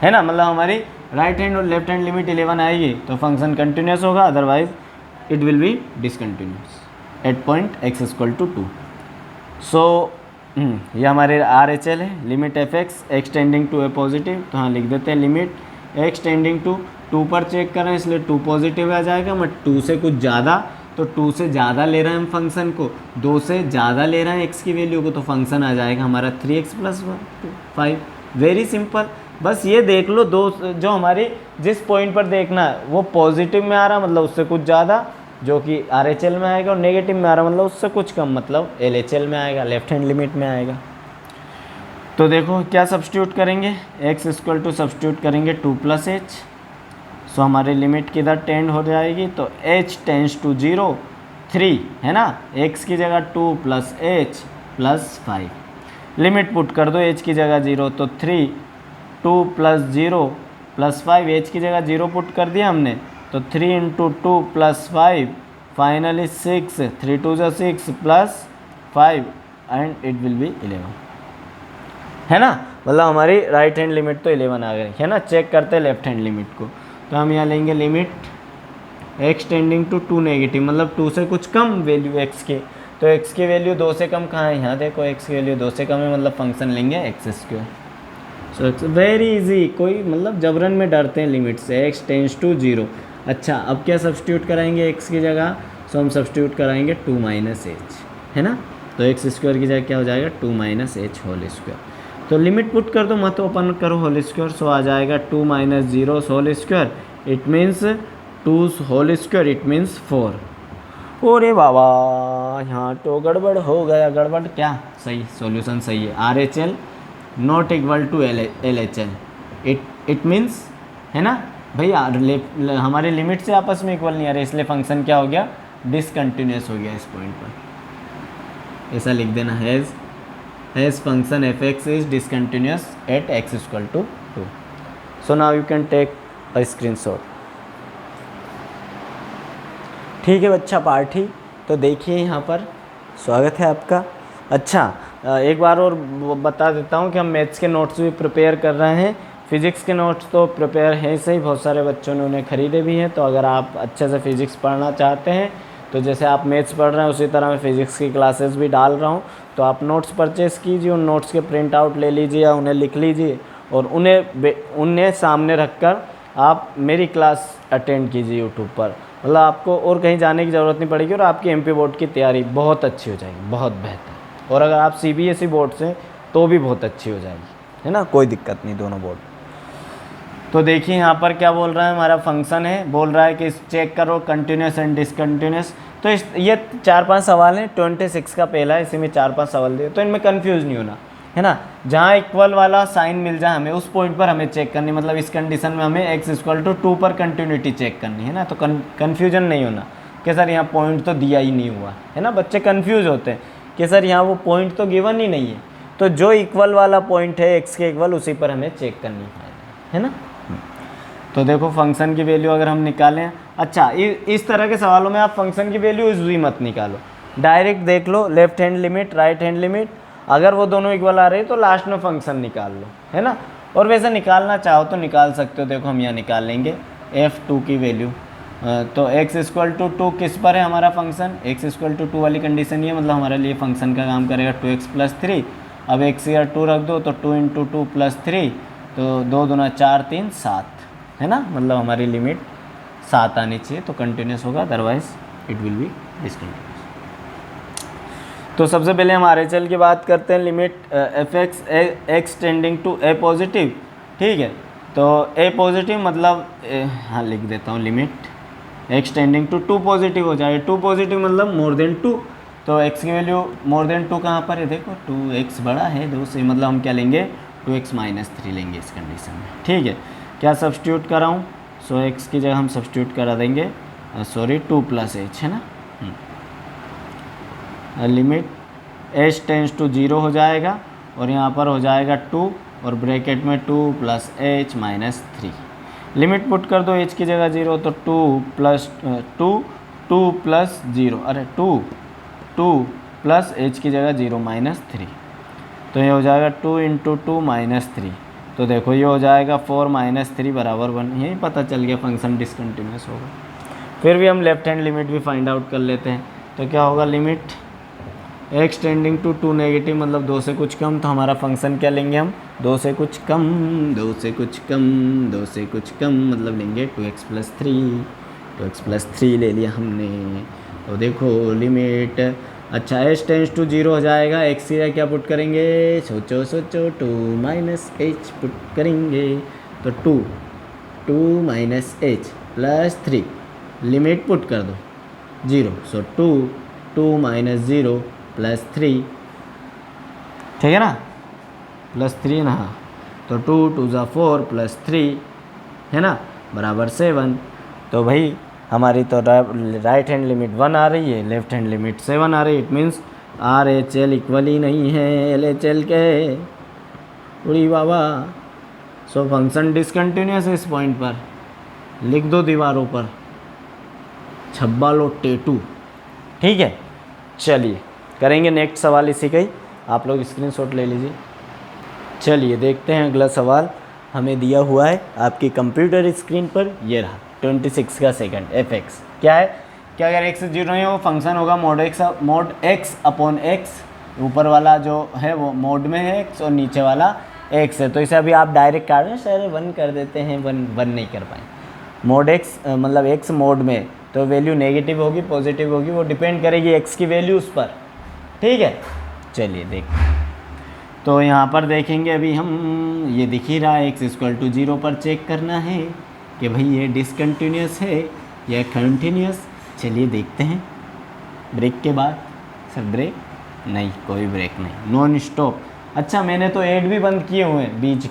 है ना। मतलब हमारी राइट हैंड और लेफ्ट हैंड लिमिट 11 आएगी तो फंक्शन कंटिन्यूस होगा, otherwise it will be discontinuous at point x = 2। So ये हमारे RHL है, limit F X extending to A positive, तो हाँ लिख देते हैं लिमिट एक्सटेंडिंग टू 2 पर चेक कर रहे हैं इसलिए 2 पॉजिटिव आ जाएगा, बट 2 से कुछ ज़्यादा, तो 2 से ज़्यादा ले रहे हैं हम फंक्शन को, 2 से ज़्यादा ले रहे हैं x की वैल्यू को, तो फंक्शन आ जाएगा हमारा 3x + 5। वेरी सिंपल, बस ये देख लो, दो जो हमारी जिस पॉइंट पर देखना है वो पॉजिटिव में आ रहा मतलब उससे कुछ ज़्यादा, जो कि RHL में आएगा, और नेगेटिव में आ रहा मतलब उससे कुछ कम मतलब LHL में आएगा, लेफ्ट हैंड लिमिट में आएगा। तो देखो क्या सब्स्टिट्यूट करेंगे, x = सब्स्टिट्यूट करेंगे 2 + h, सो हमारी लिमिट किधर टेंड हो जाएगी, तो h टेंड्स टू 0 3 है ना, x की जगह 2 + h प्लस 5। लिमिट पुट कर दो, एच की जगह 0 तो 3, 2 प्लस 0 प्लस 5, एच की जगह 0 पुट कर दिया हमने तो 3 इंटू 2 प्लस 5 फाइनली 6, 3 2 जा 6 plus 5 and it will B 11, है ना। मतलब हमारी राइट हैंड लिमिट तो 11 आ गई, है ना। चेक करते हैं लेफ्ट हैंड लिमिट को, तो हम यहाँ लेंगे limit x tending to 2 negative, मतलब 2 से कुछ कम वैल्यू एक्स के, तो एक्स की वैल्यू 2 से कम कहाँ है, यहाँ देखो एक्स की वैल्यू 2 से कम है, मतलब फंक्शन लेंगे x square. So it's very easy, कोई मतलब जबरन में डरते हैं लिमिट से, एक्स टेंस टू 0। अच्छा अब क्या सब्सटीट्यूट कराएंगे एक्स की जगह, सो हम सब्सटीट्यूट कराएंगे 2 माइनस एच, है ना। तो एक्स स्क्वायर की जगह क्या हो जाएगा 2 माइनस एच होल स्क्वायर, तो लिमिट पुट कर दो, मत ओपन करो होल स्क्वायर, सो आ जाएगा 2 minus 0 whole square, it means 2 whole square, it means 4। अरे बाबा यहाँ तो गड़बड़ हो गया, गड़बड़ क्या, सही सॉल्यूशन सही है, R H L not equal to L H L, it means, है ना भैया, हमारे लिमिट से आपस में इक्वल नहीं आ रहे, इसलिए फंक्शन क्या हो गया, डिसकंटिन्यूस हो गया इस पॉइंट पर। ऐसा लिख देना, has function F x is discontinuous at x equal to 2। So now you can take a screenshot. ठीक है बच्चा पार्टी, तो देखिए यहाँ पर स्वागत है आपका। अच्छा एक बार और बता देता हूँ कि हम मैथ्स के नोट्स भी प्रिपेयर कर रहे हैं, फिज़िक्स के नोट्स तो प्रिपेयर हैं सही, बहुत सारे बच्चों ने उन्हें ख़रीदे भी हैं। तो अगर आप अच्छे से फिज़िक्स पढ़ना चाहते हैं, तो जैसे आप मैथ्स पढ़ रहे हैं उसी तरह मैं फ़िज़िक्स की क्लासेस भी डाल रहा हूँ, तो आप नोट्स परचेज़ कीजिए, उन नोट्स के प्रिंट आउट ले लीजिए या उन्हें लिख लीजिए और उन्हें सामने रख कर आप मेरी क्लास अटेंड कीजिए यूट्यूब पर। मतलब आपको और कहीं जाने की ज़रूरत नहीं पड़ेगी और आपकी एमपी बोर्ड की तैयारी बहुत अच्छी हो जाएगी, बहुत बेहतर। और अगर आप सीबीएसई बोर्ड से तो भी बहुत अच्छी हो जाएगी, है ना, कोई दिक्कत नहीं दोनों बोर्ड। तो देखिए यहाँ पर क्या बोल रहा है, हमारा फंक्शन है, बोल रहा है कि चेक करो कंटिन्यूस एंड डिसकंटिन्यूस। तो ये 4-5 सवाल हैं, 26 का पहला है, इसी में 4-5 सवाल दिए, तो इनमें कंफ्यूज नहीं होना, है ना। जहाँ इक्वल वाला साइन मिल जाए हमें, उस पॉइंट पर हमें चेक करनी, मतलब इस कंडीशन में हमें x इक्वल टू 2 पर कंटिन्यूटी चेक करनी है ना। तो कन्फ्यूजन नहीं होना कि सर यहाँ पॉइंट तो दिया ही नहीं हुआ है ना। बच्चे कन्फ्यूज होते हैं कि सर यहाँ वो पॉइंट तो गिवन ही नहीं है, तो जो इक्वल वाला पॉइंट है x के इक्वल, उसी पर हमें चेक करनी है ना। तो देखो फंक्शन की वैल्यू अगर हम निकालें, अच्छा इस तरह के सवालों में आप फंक्शन की वैल्यू इजी मत निकालो, डायरेक्ट देख लो left hand limit right hand limit, अगर वो दोनों इक्वल आ रहे हैं तो लास्ट में फंक्शन निकाल लो, है ना। और वैसे निकालना चाहो तो निकाल सकते हो, देखो हम यहाँ निकाल लेंगे f2 की वैल्यू। तो x इक्वल टू 2 किस पर है हमारा फंक्शन, x इक्वल टू 2 वाली कंडीशन ये, मतलब हमारे लिए फंक्शन का काम करेगा 2x प्लस 3। अब x या 2 रख दो तो 2 इंटू 2 प्लस 3, तो 2 दूना 4 3 7, है ना। मतलब हमारी लिमिट 7 आनी चाहिए तो कंटिन्यूस होगा, otherwise it will be discontinuous. तो सबसे पहले हम RHL की बात करते हैं, limit F X tending to A positive, ठीक है। तो ए पॉजिटिव मतलब हाँ लिख देता हूँ, limit x tending to 2 positive हो जाए, 2 पॉजिटिव मतलब मोर देन 2, तो x की वैल्यू मोर देन 2 कहाँ पर है, देखो 2x बड़ा है 2 से, मतलब हम क्या लेंगे 2x माइनस 3 लेंगे इस कंडीशन में, ठीक है। क्या सब्सटीट्यूट कराऊँ, सो x की जगह हम सब्सटीट्यूट करा देंगे 2 प्लस h, है ना। लिमिट h टेंस टू 0 हो जाएगा और यहाँ पर हो जाएगा 2 और ब्रैकेट में 2 plus h minus 3। Limit put कर दो h की जगह 0, तो 2 प्लस 0, अरे 2 प्लस h की जगह 0 माइनस 3, तो ये हो जाएगा 2 इंटू 2 माइनस 3। तो देखो ये हो जाएगा 4 माइनस 3 बराबर 1, यही पता चल गया फंक्शन डिसकंटिन्यूस होगा। फिर भी हम लेफ्ट हैंड लिमिट भी फाइंड आउट कर लेते हैं, तो क्या होगा, limit x tending to 2 negative मतलब 2 से कुछ कम, तो हमारा फंक्शन क्या लेंगे हम, 2 से कुछ कम 2 से कुछ कम 2 से कुछ कम, मतलब लेंगे 2x प्लस 3 ले लिया हमने। तो देखो लिमिट, अच्छा h टेंस टू 0 हो जाएगा, x की क्या पुट करेंगे, सोचो 2 माइनस h पुट करेंगे, तो 2 minus h plus 3, limit put कर दो 0, सो 2 माइनस 0 प्लस 3, ठीक है ना, प्लस 3 ना, तो 2 2 ज़ा 4 प्लस 3, है ना, बराबर 7। तो भाई हमारी तो राइट हैंड लिमिट 1 आ रही है, लेफ्ट हैंड लिमिट 7 आ रही है, इट मीन्स RHL इक्वल ही नहीं है LHL के, उड़ी बाबा। सो फंक्शन डिसकंटिन्यूस है इस पॉइंट पर, लिख दो दीवारों पर, छब्बा लो टेटू। ठीक है, चलिए करेंगे नेक्स्ट सवाल इसी का ही, आप लोग स्क्रीनशॉट ले लीजिए। चलिए देखते हैं अगला सवाल हमें दिया हुआ है आपकी कंप्यूटर स्क्रीन पर, ये रहा 26 का सेकंड fx क्या है, क्या अगर x 0 है वो फंक्शन होगा मोड x अपॉन x, ऊपर वाला जो है वो मोड में है x और नीचे वाला x है। तो इसे अभी आप डायरेक्ट काट रहे सर 1 कर देते हैं, 1 नहीं कर पाए। मोड x मतलब x मोड में, तो वैल्यू नेगेटिव होगी पॉजिटिव होगी, वो डिपेंड करेगी x की वैल्यू उस पर। ठीक है, चलिए देखते। तो यहाँ पर देखेंगे अभी हम, ये दिख ही रहा है x इक्वल टू 0 पर चेक करना है कि भाई ये डिसकंटिन्यूस है या कंटिन्यूस। चलिए देखते हैं। ब्रेक के बाद सर ब्रेक नहीं, कोई ब्रेक नहीं, नॉन स्टॉप। अच्छा मैंने तो ऐड भी बंद किए हुए हैं बीच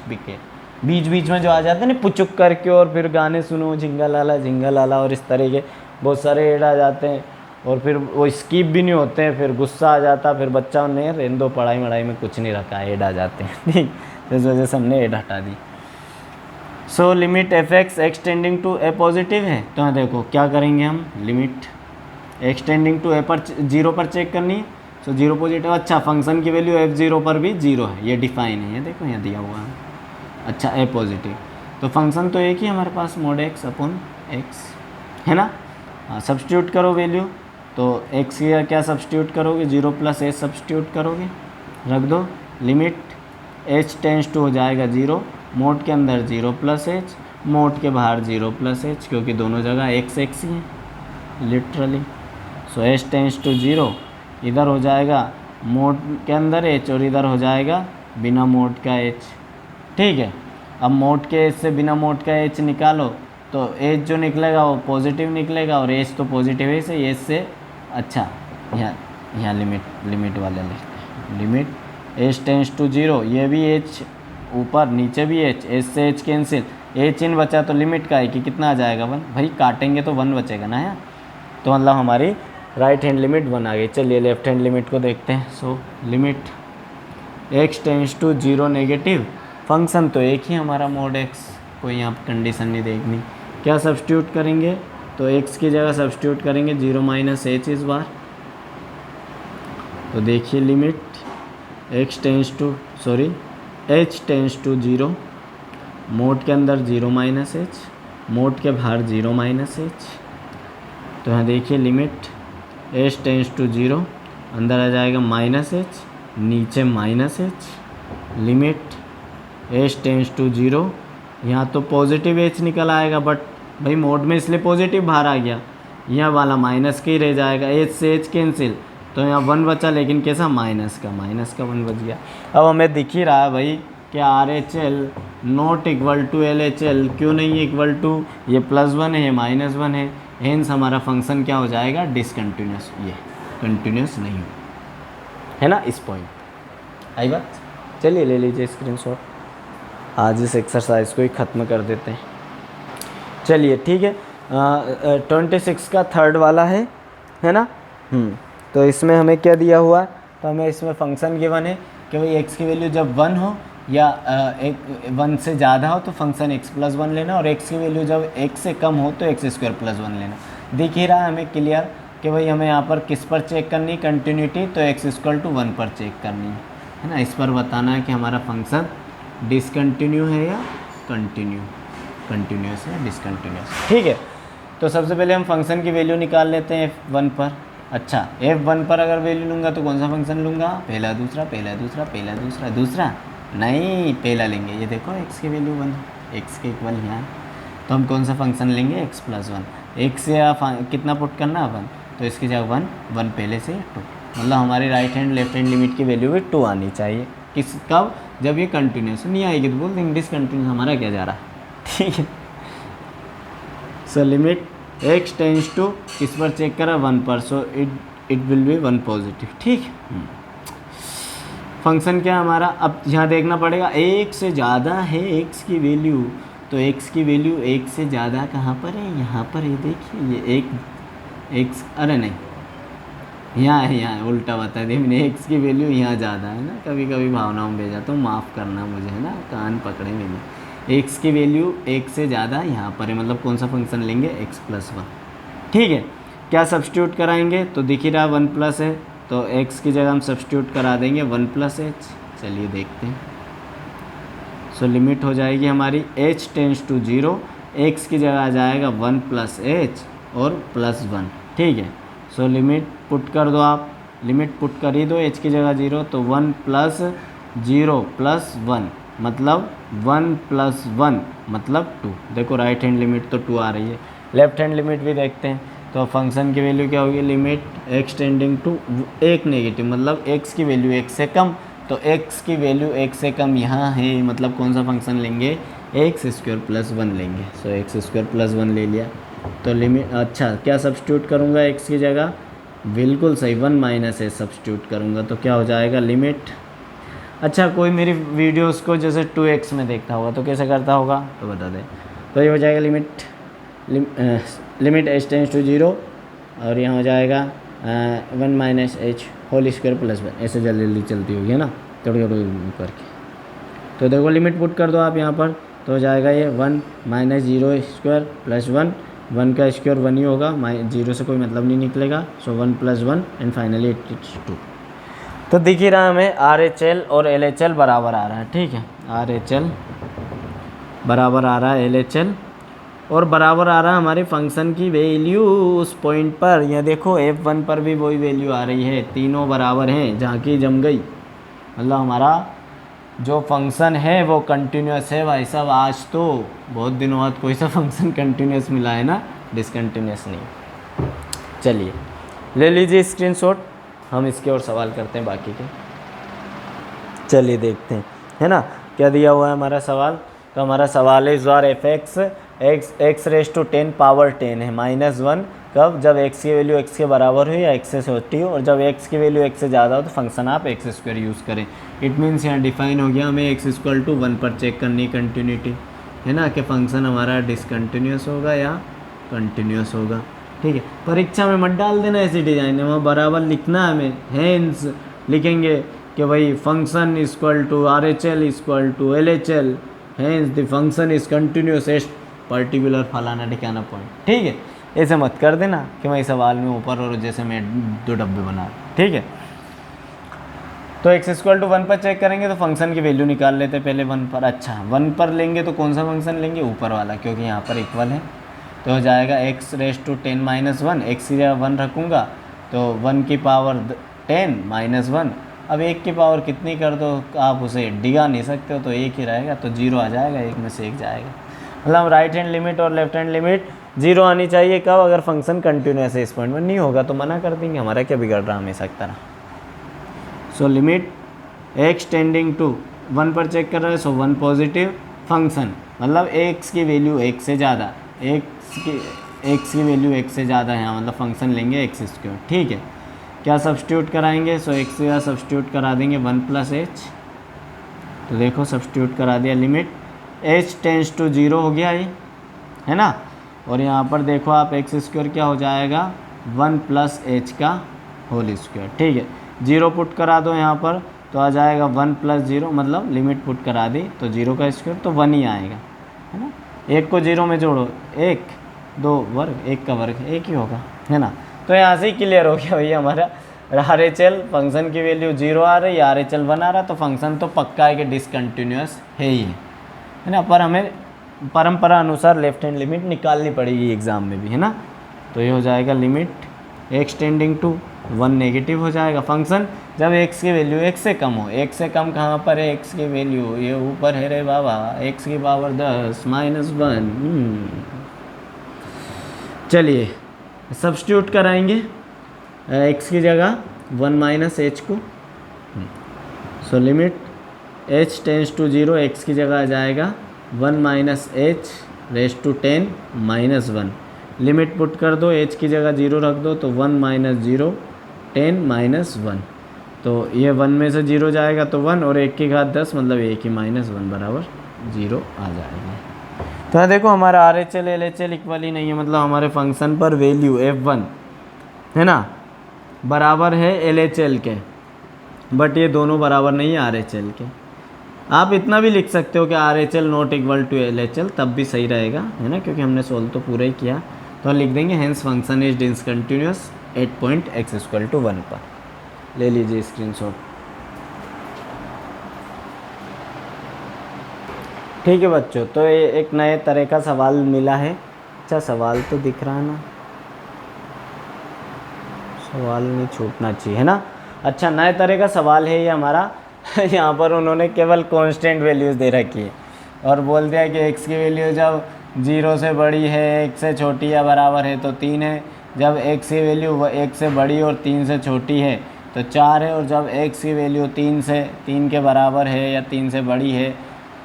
बीच में जो आ जाते हैं ना पुचुक करके, और फिर गाने सुनो झिंगा लाला और इस तरह के बहुत सारे ऐड आ जाते हैं, और फिर वो स्किप भी नहीं होते हैं, फिर गुस्सा आ जाता, फिर बच्चा ने रहने दो पढ़ाई में कुछ नहीं रखा, ऐड आ जाते हैं। ठीक, इस वजह से हमने ऐड हटा दी। So limit fx extending to A positive है, तो यहाँ देखो क्या करेंगे हम, लिमिट एक्सटेंडिंग टू ए पर 0 पर चेक करनी है। सो 0 पॉजिटिव, अच्छा फंक्शन की वैल्यू f0 पर भी 0 है, ये डिफाइन है, ये देखो यहाँ दिया हुआ है। अच्छा ए पॉजिटिव, तो फंक्शन तो एक ही हमारे पास मोड x अपॉन x है ना। हाँ सब्स्टिट्यूट करो वैल्यू, तो x की क्या सब्स्टिट्यूट करोगे, 0 प्लस h सब्स्टिट्यूट करोगे, रख दो। लिमिट h टेंस टू हो जाएगा 0, मोड के अंदर 0 प्लस h, मोड के बाहर 0 प्लस h, क्योंकि दोनों जगह x ही है literally. So h tends to 0, इधर हो जाएगा मोड के अंदर h और इधर हो जाएगा बिना मोड का h। ठीक है, अब मोड के h से बिना मोड का h निकालो, तो h जो निकलेगा वो पॉजिटिव निकलेगा, और h तो पॉजिटिव है से h से, अच्छा यहाँ लिमिट वाले लिखते हैं, लिमिट h टेंस टू 0, ये भी h ऊपर नीचे भी h से h कैंसिल, h इन बचा तो लिमिट का है कि कितना आ जाएगा 1, भाई काटेंगे तो 1 बचेगा ना यार, तो मतलब हमारी राइट हैंड लिमिट 1 आ गई। चलिए लेफ्ट हैंड लिमिट को देखते हैं। So limit x tends to 0 negative, function तो एक ही हमारा मोड x, कोई यहाँ पर कंडीशन नहीं देखनी। क्या सब्स्टिट्यूट करेंगे, तो x की जगह सब्स्टिट्यूट करेंगे 0 माइनस h इस बार। तो देखिए limit h tends to 0, mod के अंदर 0 माइनस h, मोड के बाहर 0 माइनस h। तो यहाँ देखिए लिमिट h टेंस टू 0, अंदर आ जाएगा माइनस h, नीचे minus h। Limit h tends to 0, यहाँ तो पॉजिटिव h निकल आएगा, बट भाई मोड में इसलिए पॉजिटिव बाहर आ गया, यहाँ वाला माइनस का ही रह जाएगा, h से h कैंसिल, तो यहाँ 1 बचा, लेकिन कैसा माइनस का 1 बच गया। अब हमें दिख ही रहा है भाई कि RHL not equal to LHL, क्यों नहीं इक्वल टू, ये +1 है ये -1 है, हेंस हमारा फंक्शन क्या हो जाएगा, डिसकंटिन्यूस, ये कंटिन्यूस नहीं है ना इस पॉइंट। आई बात, चलिए ले लीजिए स्क्रीनशॉट, आज इस एक्सरसाइज को ही ख़त्म कर देते हैं। चलिए ठीक है, 26 का थर्ड वाला है ना। तो इसमें हमें क्या दिया हुआ है, तो हमें इसमें फंक्शन गिवन है कि भाई x की वैल्यू जब 1 हो या 1 से ज़्यादा हो तो फंक्शन x + 1 लेना, और x की वैल्यू जब 1 से कम हो तो x² + 1 लेना। दिख ही रहा है हमें क्लियर कि भाई हमें यहाँ पर किस पर चेक करनी, कंटिन्यूटी, तो x = 1 पर चेक करनी है ना। इस पर बताना है कि हमारा फंक्शन डिसकंटिन्यू है या कंटिन्यूस है, डिसकंटिन्यूस। ठीक है, तो सबसे पहले हम फंक्शन की वैल्यू निकाल लेते हैं f1 पर। अच्छा f1 पर अगर वैल्यू लूँगा तो कौन सा फंक्शन लूँगा, पहला दूसरा नहीं, पहला लेंगे। ये देखो x की वैल्यू 1, x के इक्वल यहाँ है, तो हम कौन सा फंक्शन लेंगे, x + 1। x से कितना पुट करना 1, तो इसकी जगह 1 पहले से 2, मतलब हमारी right hand left hand limit की वैल्यू भी 2 आनी चाहिए। किस कब, जब ये कंटिन्यूस नहीं आएगी तो बोल देंगे डिसकंटिन्यूस, हमारा क्या जा रहा है। ठीक है, so limit x tends to, इस पर चेक करा 1 पर, so it will be 1 positive. ठीक, फंक्शन क्या हमारा, अब यहाँ देखना पड़ेगा 1 से ज़्यादा है x की वैल्यू, तो x की वैल्यू 1 से ज़्यादा कहाँ पर है, यहाँ पर है। देखिए ये एक x, अरे नहीं यहाँ है, यहाँ है, उल्टा बता दिया मैंने, एक्स की वैल्यू यहाँ ज़्यादा है ना, कभी कभी भावनाओं में भेजा तो माफ़ करना मुझे, है ना, कान पकड़े मैंने। एक्स की वैल्यू एक से ज़्यादा यहाँ पर है, मतलब कौन सा फंक्शन लेंगे, एक्स प्लस वन। ठीक है, क्या सब्स्टिट्यूट कराएंगे, तो दिख ही रहा वन प्लस है, तो एक्स की जगह हम सब्स्टिट्यूट करा देंगे वन प्लस एच। चलिए देखते हैं। सो लिमिट हो जाएगी हमारी h टेंस टू 0, एक्स की जगह आ जाएगा वन प्लस एच और प्लस वन। ठीक है, सो लिमिट पुट कर दो आप, लिमिट पुट कर ही दो, h की जगह 0, तो 1 प्लस 0 प्लस 1 मतलब 1 प्लस 1 मतलब 2। देखो राइट हैंड लिमिट तो 2 आ रही है, लेफ्ट हैंड लिमिट भी देखते हैं। तो फंक्शन की वैल्यू क्या होगी, लिमिट एक्स टेंडिंग टू एक नेगेटिव, मतलब x की वैल्यू 1 से कम, तो x की वैल्यू 1 से कम यहाँ है, मतलब कौन सा फंक्शन लेंगे, एक्स स्क्वायर प्लस 1 लेंगे। सो एक्स स्क्वायर प्लस 1 ले लिया, तो लिमिट, अच्छा क्या सब्स्टिट्यूट करूँगा x की जगह, बिल्कुल सही 1 माइनस एच सब्स्टिट्यूट करूँगा, तो क्या हो जाएगा लिमिट। अच्छा कोई मेरी वीडियोस को जैसे 2x में देखता होगा तो कैसे करता होगा, तो बता दें। तो ये हो जाएगा लिमिट h टेंस टू 0 और यहाँ हो जाएगा 1 minus h whole square plus 1, ऐसे जल्दी जल्दी चलती होगी, है ना, थोड़ी थोड़ी करके। तो देखो लिमिट पुट कर दो आप यहाँ पर, तो हो जाएगा ये 1 माइनस 0 स्क्वायर प्लस 1, 1 का स्क्वायर 1 ही होगा, 0 से कोई मतलब नहीं निकलेगा। सो 1 प्लस 1 एंड फाइनली इट्स 2। तो दिख ही रहा हमें RHL और LHL बराबर आ रहा है। ठीक है, RHL बराबर आ रहा है LHL और बराबर आ रहा है हमारे फंक्शन की वैल्यू उस पॉइंट पर। यह देखो F1 पर भी वही वैल्यू आ रही है, तीनों बराबर हैं, झांकी जम गई, मतलब हमारा जो फंक्शन है वो कंटिन्यूस है भाई साहब। आज तो बहुत दिनों बाद कोई सा फंक्शन कंटिन्यूस मिला है ना, डिसकंटिन्यूस नहीं। चलिए ले लीजिए स्क्रीनशॉट, हम इसके और सवाल करते हैं बाकी के। चलिए देखते हैं, है ना, क्या दिया हुआ है हमारा सवाल। तो हमारा सवाल है इस बार F X raise to 10 power 10 है -1, कब, जब x की वैल्यू x के बराबर हो या x से छोटी हो, और जब x की वैल्यू x से ज़्यादा हो तो फंक्शन आप एक्स स्क्वायर यूज़ करें। इट मीन्स यहाँ डिफाइन हो गया, हमें x इक्वल टू 1 पर चेक करनी कंटिन्यूटी, है ना, कि फंक्शन हमारा डिसकंटिन्यूस होगा या कंटिन्यूस होगा। ठीक है, परीक्षा में मत डाल देना ऐसी डिज़ाइन है, वहाँ बराबर लिखना हमें, हैंस लिखेंगे कि भाई function equal to RHL equal to LHL, hence the function is continuous at particular फलाना ठिकाना पॉइंट। ठीक है, ऐसे मत कर देना कि मैं सवाल में ऊपर और जैसे मैं 2 डब्बे बना, ठीक है। तो x इक्वल टू 1 पर चेक करेंगे तो फंक्शन की वैल्यू निकाल लेते हैं पहले 1 पर। अच्छा 1 पर लेंगे तो कौन सा फंक्शन लेंगे, ऊपर वाला, क्योंकि यहाँ पर इक्वल है। तो हो जाएगा x raise to 10 minus 1, x की जगह 1 रखूँगा तो 1 की पावर 10 माइनस 1। अब 1 की पावर कितनी कर दो आप उसे डिगा नहीं सकते हो, तो 1 ही रहेगा, तो 0 आ जाएगा, 1 में से 1 जाएगा। मतलब राइट हैंड लिमिट और लेफ्ट हैंड लिमिट 0 आनी चाहिए, कब, अगर फंक्शन कंटिन्यूस है। इस पॉइंट में नहीं होगा तो मना कर देंगे, हमारा क्या बिगड़ रहा हमेशा की तरह। So limit x tending to 1 पर चेक कर रहा है, सो 1 पॉजिटिव फंक्शन, मतलब x की वैल्यू 1 से ज़्यादा, x की वैल्यू 1 से ज़्यादा है, मतलब फंक्शन लेंगे एक्स स्क्वायर। ठीक है, क्या सब्स्टिट्यूट कराएंगे, सो x का सब्स्टिट्यूट करा देंगे 1 प्लस एच। तो देखो सब्स्टिट्यूट करा दिया, लिमिट h टेंस टू 0 हो गया ये, है ना, और यहाँ पर देखो आप एक्स स्क्वायर क्या हो जाएगा 1 प्लस एच का होल स्क्वायर। ठीक है, 0 पुट करा दो यहाँ पर तो आ जाएगा 1 प्लस 0, मतलब लिमिट पुट करा दी तो 0 का स्क्वायर तो 1 ही आएगा, है ना। 1 को 0 में जोड़ो, 1 2 वर्ग, 1 का वर्ग 1 ही होगा, है ना। तो यहाँ से ही क्लियर हो गया भैया हमारा RHL फंक्शन की वैल्यू 0 आ रही, RHL 1 आ रहा, तो फंक्शन तो पक्का है कि डिसकंटिन्यूस है ही है ना। पर हमें परंपरा अनुसार लेफ्ट हैंड लिमिट निकालनी पड़ेगी एग्ज़ाम में भी, है ना। तो ये हो जाएगा limit x tending to 1 negative हो जाएगा फंक्शन जब x की वैल्यू 1 से कम हो। 1 से कम कहाँ पर है x की वैल्यू, ये ऊपर है रे बाबा, x की पावर 10 माइनस 1। चलिए सब्स्टिट्यूट कराएंगे x की जगह 1 माइनस एच को। So limit h tends to 0, x की जगह आ जाएगा 1 minus h raise to 10 minus 1। Limit put कर दो, h की जगह 0 रख दो तो 1 माइनस 0 10 माइनस 1। तो ये 1 में से 0 जाएगा तो 1 और 1 की घात 10, मतलब 1 की माइनस 1 बराबर 0 आ जाएगा। तो यहाँ देखो हमारा RHL LHL इक्वल ही नहीं है, मतलब हमारे फंक्शन पर वैल्यू F1 है ना, बराबर है LHL के, बट ये दोनों बराबर नहीं है RHL के। आप इतना भी लिख सकते हो कि RHL not equal to LHL, तब भी सही रहेगा, है ना, क्योंकि हमने सोल्व तो पूरा ही किया। तो लिख देंगे hence function is discontinuous at point x equal to 1 पर। ले लीजिए स्क्रीनशॉट। ठीक है बच्चों, तो ये एक नए तरह का सवाल मिला है। अच्छा सवाल तो दिख रहा है ना, सवाल नहीं छूटना चाहिए, है ना। अच्छा नए तरह का सवाल है ये हमारा। यहाँ पर उन्होंने केवल कांस्टेंट वैल्यूज़ दे रखी है और बोल दिया कि x की वैल्यू जब 0 से बड़ी है, 1 से छोटी या बराबर है तो 3 है, जब x की वैल्यू 1 से बड़ी और 3 से छोटी है तो 4 है, और जब x की वैल्यू 3 के बराबर है या 3 से बड़ी है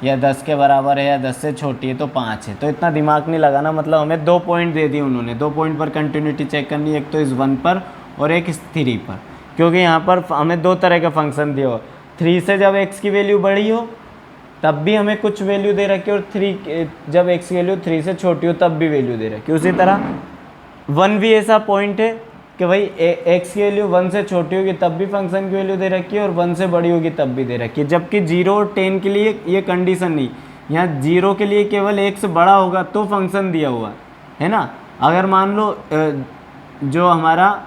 या 10 के बराबर है या 10 से छोटी है तो 5 है। तो इतना दिमाग नहीं लगाना, मतलब हमें 2 पॉइंट दे दिए उन्होंने, 2 पॉइंट पर कंटिन्यूटी चेक करनी, एक तो इस 1 पर और एक इस 3 पर, क्योंकि यहाँ पर हमें 2 तरह का फंक्शन दिया हो। 3 से जब x की वैल्यू बड़ी हो तब भी हमें कुछ वैल्यू दे रखी है, और 3 जब x की वैल्यू 3 से छोटी हो तब भी वैल्यू दे रखी है। उसी तरह 1 भी ऐसा पॉइंट है कि भाई x की वैल्यू 1 से छोटी होगी तब भी फंक्शन की वैल्यू दे रखी है, और 1 से बड़ी होगी तब भी दे रखी है। जबकि 0 और 10 के लिए ये कंडीशन नहीं, यहाँ 0 के लिए केवल 1 से बड़ा होगा तो फंक्शन दिया हुआ है ना। अगर मान लो जो हमारा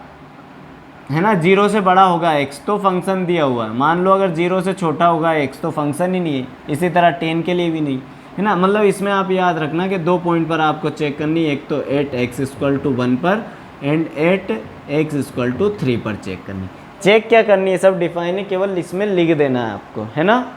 है ना 0 से बड़ा होगा x तो फंक्शन दिया हुआ है, मान लो अगर 0 से छोटा होगा x तो फंक्शन ही नहीं है। इसी तरह 10 के लिए भी नहीं, है ना। मतलब इसमें आप याद रखना कि 2 पॉइंट पर आपको चेक करनी, एक तो 8x इक्वल टू 1 पर एंड 8x इक्वल टू 3 पर चेक करनी। चेक क्या करनी है सब डिफाइन है, केवल इसमें लिख देना है आपको, है ना।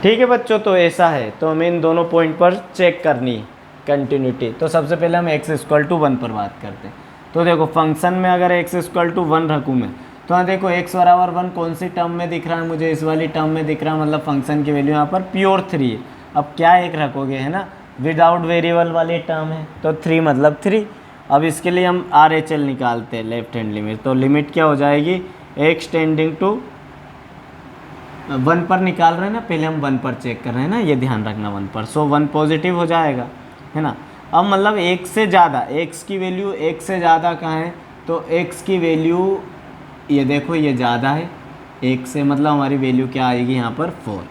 ठीक है बच्चों, तो ऐसा है, तो हमें इन दोनों पॉइंट पर चेक करनी है कंटिन्यूटी। तो सबसे पहले हम x इक्वल टू 1 पर बात करते हैं। तो देखो फंक्शन में अगर x इक्वल टू 1 रखूँ मैं, तो यहाँ देखो x बराबर 1 कौन सी टर्म में दिख रहा है मुझे, इस वाली टर्म में दिख रहा है, मतलब फंक्शन की वैल्यू यहाँ पर प्योर 3 है। अब क्या एक रखोगे, है ना, विदाउट वेरिएबल वाली टर्म है तो 3 मतलब 3। अब इसके लिए हम RHL निकालते हैं, लेफ्ट हैंड लिमिट। तो लिमिट क्या हो जाएगी, x टेंडिंग टू 1 पर निकाल रहे हैं ना, पहले हम 1 पर चेक कर रहे हैं ना, ये ध्यान रखना 1 पर। सो 1 पॉजिटिव हो जाएगा, है ना। अब मतलब 1 से ज़्यादा, x की वैल्यू 1 से ज़्यादा कहाँ है, तो x की वैल्यू ये देखो ये ज़्यादा है 1 से, मतलब हमारी वैल्यू क्या आएगी यहाँ पर 4,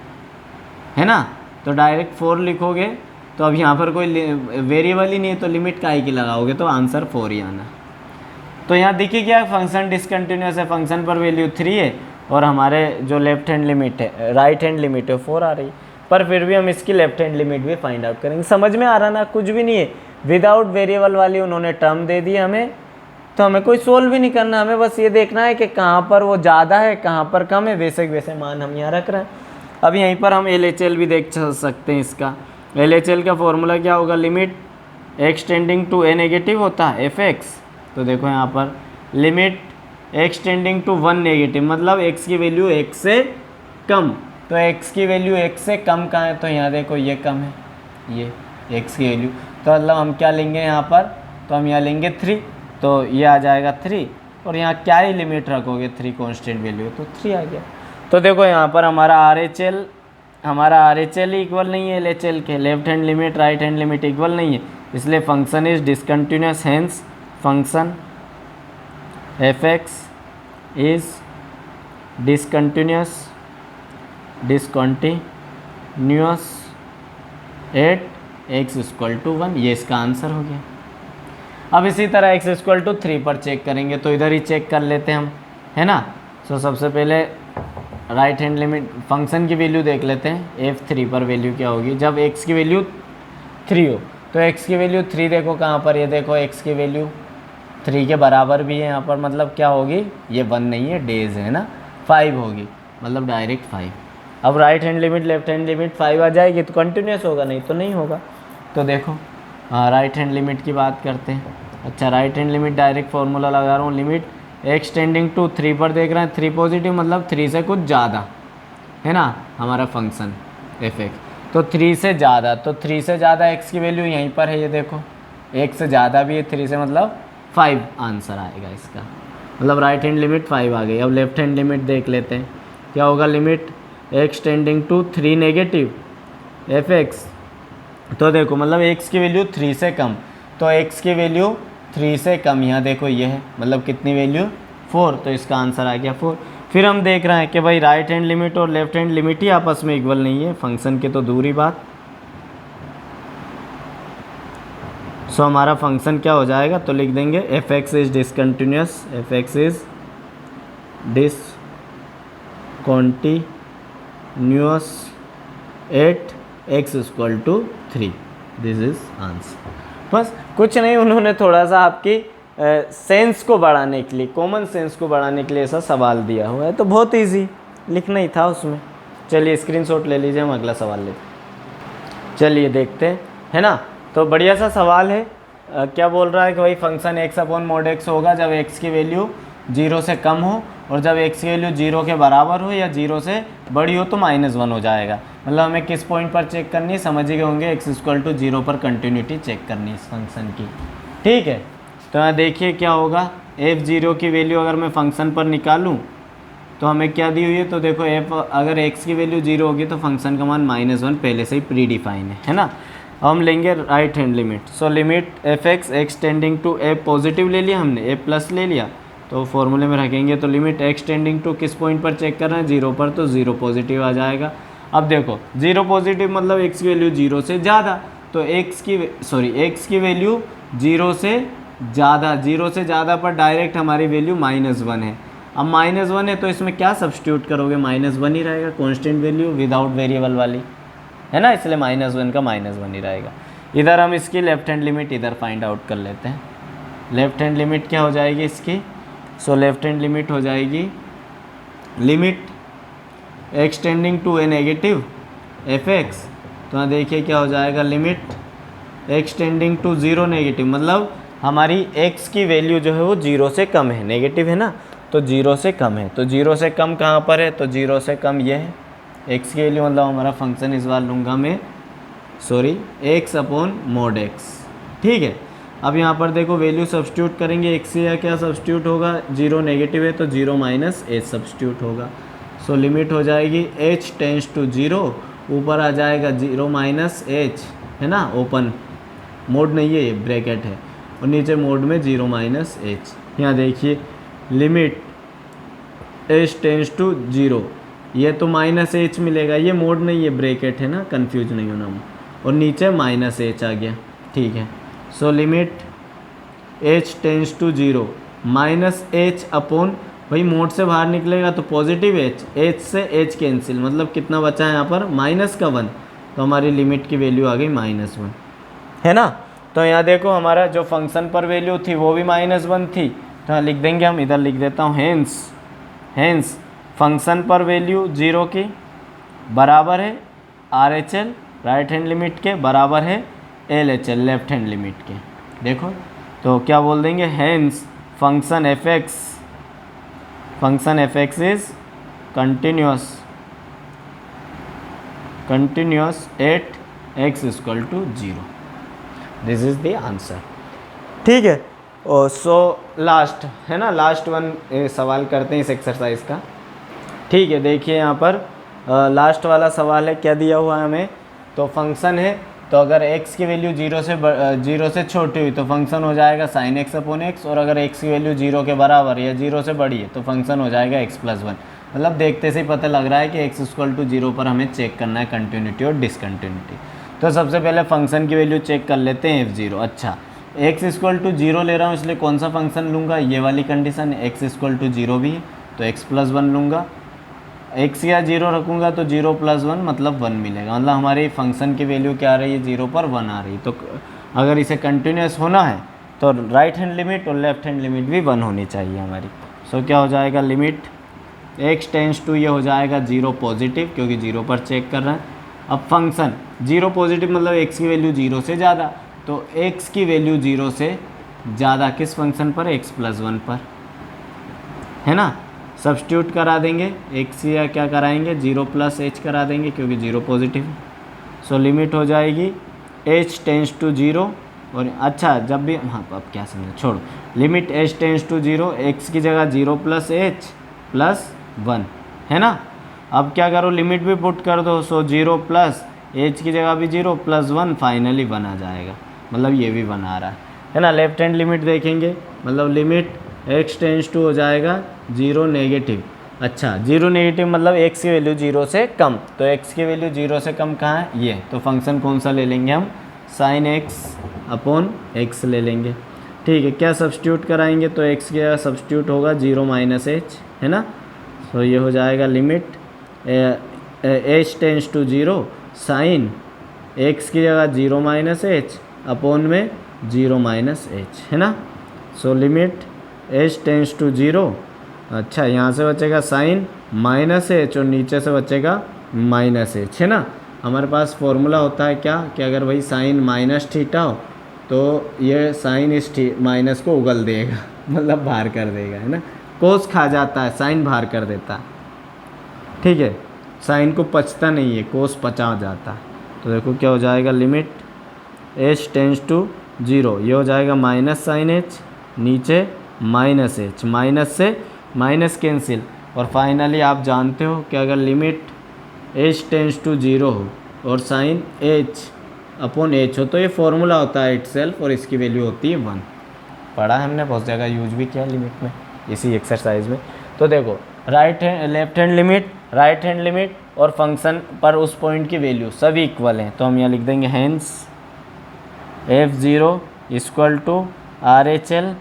है ना। तो डायरेक्ट 4 लिखोगे, तो अब यहाँ पर कोई वेरिएबल ही नहीं है तो लिमिट काहे की लगाओगे, तो आंसर 4 ही आना। तो यहाँ देखिए क्या फंक्शन डिसकंटिन्यूअस है, फंक्शन पर वैल्यू 3 है और हमारे जो लेफ्ट हैंड लिमिट है, राइट हैंड लिमिट है 4 आ रही, पर फिर भी हम इसकी लेफ्ट हैंड लिमिट भी फाइंड आउट करेंगे। समझ में आ रहा ना, कुछ भी नहीं है, विदाउट वेरिएबल वाली उन्होंने टर्म दे दी हमें, तो हमें कोई सोल्व भी नहीं करना, हमें बस ये देखना है कि कहाँ पर वो ज़्यादा है कहाँ पर कम है, वैसे वैसे मान हम यहाँ रख रहे हैं। अब यहीं पर हम LHL भी देख सकते हैं। इसका LHL का फॉर्मूला क्या होगा, limit x tending to a negative होता है fx। तो देखो यहाँ पर limit x tending to 1 negative, मतलब x की वैल्यू 1 से कम, तो x की वैल्यू 1 से कम कहाँ है, तो यहाँ देखो ये कम है, ये x की वैल्यू, तो मतलब हम क्या लेंगे यहाँ पर, तो हम यहाँ लेंगे 3, तो ये आ जाएगा 3, और यहाँ क्या ही लिमिट रखोगे 3 कांस्टेंट वैल्यू, तो 3 आ गया। तो देखो यहाँ पर हमारा RHL ही इक्वल नहीं है LHL के, left hand limit right hand limit equal नहीं है, इसलिए function is discontinuous, hence function fx is discontinuous at x equal to 1, ये इसका आंसर हो गया। अब इसी तरह x इक्वल टू 3 पर चेक करेंगे, तो इधर ही चेक कर लेते हैं हम, है ना। सो सबसे पहले राइट हैंड लिमिट फंक्शन की वैल्यू देख लेते हैं, f3 पर वैल्यू क्या होगी जब x की वैल्यू 3 हो, तो x की वैल्यू 3 देखो कहाँ पर, ये देखो x की वैल्यू 3 के बराबर भी है यहाँ पर, मतलब क्या होगी, ये 1 नहीं है, डेज है ना, 5 होगी, मतलब डायरेक्ट 5। अब right hand limit left hand limit 5 आ जाएगी तो कंटिन्यूस होगा, नहीं तो नहीं होगा। तो देखो राइट हैंड लिमिट की बात करते हैं। अच्छा right hand limit direct formula लगा रहा हूँ, लिमिट x टेंडिंग टू 3 पर देख रहे हैं, 3 पॉजिटिव मतलब 3 से कुछ ज़्यादा, है ना हमारा फंक्शन fx, तो 3 से ज़्यादा, तो 3 से ज़्यादा x की वैल्यू यहीं पर है, ये देखो 1 से ज़्यादा भी है 3 से, मतलब 5 आंसर आएगा इसका, मतलब राइट हैंड लिमिट 5 आ गई। अब लेफ्ट हैंड लिमिट देख लेते हैं क्या होगा, limit x tending to 3 negative fx, तो देखो मतलब x की वैल्यू 3 से कम, तो x की वैल्यू 3 से कम, यहाँ देखो ये है, मतलब कितनी वैल्यू 4, तो इसका आंसर आ गया 4। फिर हम देख रहे हैं कि भाई राइट हैंड लिमिट और लेफ्ट हैंड लिमिट ही आपस में इक्वल नहीं है, फंक्शन के तो दूर ही बात। सो हमारा फंक्शन क्या हो जाएगा, तो लिख देंगे f x is discontinuous, f x is discontinuous at x equal to 3, this is answer. बस कुछ नहीं, उन्होंने थोड़ा सा आपकी सेंस को बढ़ाने के लिए, कॉमन सेंस को बढ़ाने के लिए ऐसा सवाल दिया हुआ है, तो बहुत इजी, लिखना ही था उसमें। चलिए स्क्रीनशॉट ले लीजिए, हम अगला सवाल लेते हैं। चलिए देखते हैं, है ना। तो बढ़िया सा सवाल है। क्या बोल रहा है कि भाई function x upon mod x होगा जब एक्स की वैल्यू 0 से कम हो, और जब एक्स की वैल्यू 0 के बराबर हो या 0 से बड़ी हो तो -1 हो जाएगा। मतलब हमें किस पॉइंट पर चेक करनी है, समझ ही गए होंगे, एक्स इक्वल टू 0 पर कंटिन्यूटी चेक करनी है इस फंक्शन की। ठीक है, तो यहाँ देखिए क्या होगा, f0 की वैल्यू अगर मैं फंक्शन पर निकालूँ तो हमें क्या दी हुई है, तो देखो f अगर x की वैल्यू 0 होगी तो फंक्शन का मान -1 पहले से ही प्री डिफाइन है ना। हम लेंगे right hand limit. So limit F x x tending to A positive ले लिया हमने, ए प्लस ले लिया, तो फॉर्मूले में रखेंगे। तो लिमिट एक्स टेंडिंग टू किस पॉइंट पर चेक कर रहे हैं, 0 पर, तो 0 पॉजिटिव आ जाएगा। अब देखो 0 पॉजिटिव मतलब एक्स की वैल्यू 0 से ज़्यादा, तो एक्स की वैल्यू 0 से ज़्यादा पर डायरेक्ट हमारी वैल्यू -1 है। अब -1 है तो इसमें क्या सब्स्टिट्यूट करोगे, -1 ही रहेगा, कांस्टेंट वैल्यू विदाउट वेरिएबल वाली, है ना, इसलिए -1 का -1 ही रहेगा। इधर हम इसकी लेफ्ट हैंड लिमिट इधर फाइंड आउट कर लेते हैं। लेफ्ट हैंड लिमिट क्या हो जाएगी इसकी, सो लेफ्ट हैंड लिमिट हो जाएगी limit x tending to A negative f x, तो यहाँ देखिए क्या हो जाएगा, limit x tending to 0 negative, मतलब हमारी x की वैल्यू जो है वो 0 से कम है, नेगेटिव है ना, तो 0 से कम है। तो 0 से कम कहाँ पर है, तो 0 से कम ये है x की वैल्यू, मतलब हमारा फंक्शन इस बार लूँगा मैं x अपॉन मॉड x। ठीक है, अब यहाँ पर देखो वैल्यू सब्स्टिट्यूट करेंगे, x से या क्या सब्स्टिट्यूट होगा, 0 नेगेटिव है तो 0 माइनस h सब्स्टिट्यूट होगा। सो लिमिट हो जाएगी h टेंस टू 0, ऊपर आ जाएगा 0 माइनस h, है ना, ओपन मोड नहीं है ये, ब्रैकेट है, और नीचे मोड में 0 माइनस h। यहाँ देखिए लिमिट h टेंस टू 0, ये तो -h मिलेगा, ये मोड नहीं है, ब्रैकेट है ना, कंफ्यूज नहीं होना, और नीचे -h आ गया। ठीक है, so limit h tends to 0 -h upon, भाई मोड से बाहर निकलेगा तो पॉजिटिव h से h कैंसिल, मतलब कितना बचा है यहाँ पर, -1, तो हमारी लिमिट की वैल्यू आ गई -1, है ना। तो यहाँ देखो हमारा जो फंक्शन पर वैल्यू थी वो भी -1 थी, तो यहाँ लिख देंगे, हम इधर लिख देता हूँ, हेंस फंक्शन पर वैल्यू 0 की बराबर है RHL राइट हैंड लिमिट के, बराबर है LHL लेफ्ट हैंड लिमिट के। देखो तो क्या बोल देंगे, hence function F x is continuous at x equal to 0, this is the answer. ठीक है, सो लास्ट है ना, लास्ट वन सवाल करते हैं इस एक्सरसाइज का। ठीक है, देखिए यहाँ पर लास्ट वाला सवाल है, क्या दिया हुआ है हमें, तो फंक्शन है, तो अगर x की वैल्यू 0 से छोटी हुई तो फंक्शन हो जाएगा sin x अपॉन x, और अगर x की वैल्यू 0 के बराबर या 0 से बड़ी है तो फंक्शन हो जाएगा x + 1। मतलब देखते से ही पता लग रहा है कि x इक्वल टू 0 पर हमें चेक करना है कंटिन्यूटी और डिसकंटिन्यूटी। तो सबसे पहले फंक्शन की वैल्यू चेक कर लेते हैं f0। अच्छा, x इक्वल टू 0 ले रहा हूँ, इसलिए कौन सा फंक्शन लूँगा, ये वाली कंडीशन, x इक्वल टू 0 भी है तो x + 1 लूँगा, x या 0 रखूँगा तो 0 + 1 मतलब 1 मिलेगा, मतलब हमारे फंक्शन की वैल्यू क्या आ रही है, 0 पर 1 आ रही है। तो अगर इसे कंटिन्यूस होना है तो राइट हैंड लिमिट और लेफ्ट हैंड लिमिट भी 1 होनी चाहिए हमारी। सो क्या हो जाएगा, लिमिट x टेंस टू, ये हो जाएगा 0 पॉजिटिव, क्योंकि 0 पर चेक कर रहे हैं। अब फंक्शन 0 पॉजिटिव मतलब x की वैल्यू 0 से ज़्यादा, तो x की वैल्यू 0 से ज़्यादा किस फंक्शन पर, x + 1 पर, है ना। सब्स्टिट्यूट करा देंगे, x या क्या कराएंगे, 0 + h करा देंगे, क्योंकि 0 पॉजिटिव। सो लिमिट हो जाएगी h टेंस टू 0, और अच्छा जब भी, हाँ अब क्या समझे, छोड़ो, limit h tends to 0, x की जगह 0 + h + 1, है ना। अब क्या करो, लिमिट भी पुट कर दो, सो 0 + h की जगह भी 0 + 1, फाइनली 1 आ जाएगा, मतलब ये भी 1 आ रहा है। है ना। लेफ्ट हैंड लिमिट देखेंगे, मतलब लिमिट x टेंस टू हो जाएगा 0 नेगेटिव। अच्छा 0 नेगेटिव मतलब x की वैल्यू 0 से कम, तो x की वैल्यू 0 से कम कहाँ है, ये। तो फंक्शन कौन सा ले लेंगे हम, साइन x अपॉन x ले लेंगे। ठीक है, क्या सब्सटीट्यूट कराएंगे, तो x की जगह सब्सटीट्यूट होगा 0 माइनस h, है ना। तो ये हो जाएगा limit h tends to 0 sine x की जगह 0 माइनस h अपॉन में 0 माइनस h, है ना। So limit h tends to 0। अच्छा यहाँ से बचेगा साइन माइनस h और नीचे से बचेगा माइनस h, है ना। हमारे पास फॉर्मूला होता है क्या कि अगर भाई साइन माइनस थीटा हो तो ये साइन इस माइनस को उगल देगा मतलब बाहर कर देगा, है ना। कोस खा जाता है, साइन बाहर कर देता है, ठीक है। साइन को पचता नहीं है, कोस पचा जाता है। तो देखो क्या हो जाएगा, लिमिट h टेंस टू 0, ये हो जाएगा माइनस साइन h, नीचे माइनस h, माइनस से माइनस कैंसिल। और फाइनली आप जानते हो कि अगर लिमिट h टेंस टू 0 हो और साइन h अपॉन h हो तो ये फॉर्मूला होता है इटसेल्फ और इसकी वैल्यू होती है 1। पढ़ा है हमने, बहुत जगह यूज भी किया लिमिट में, इसी एक्सरसाइज में। तो देखो right hand left hand limit, right hand limit और फंक्शन पर उस पॉइंट की वैल्यू सभी इक्वल हैं, तो हम यहाँ लिख देंगे hence f0 equal to RHL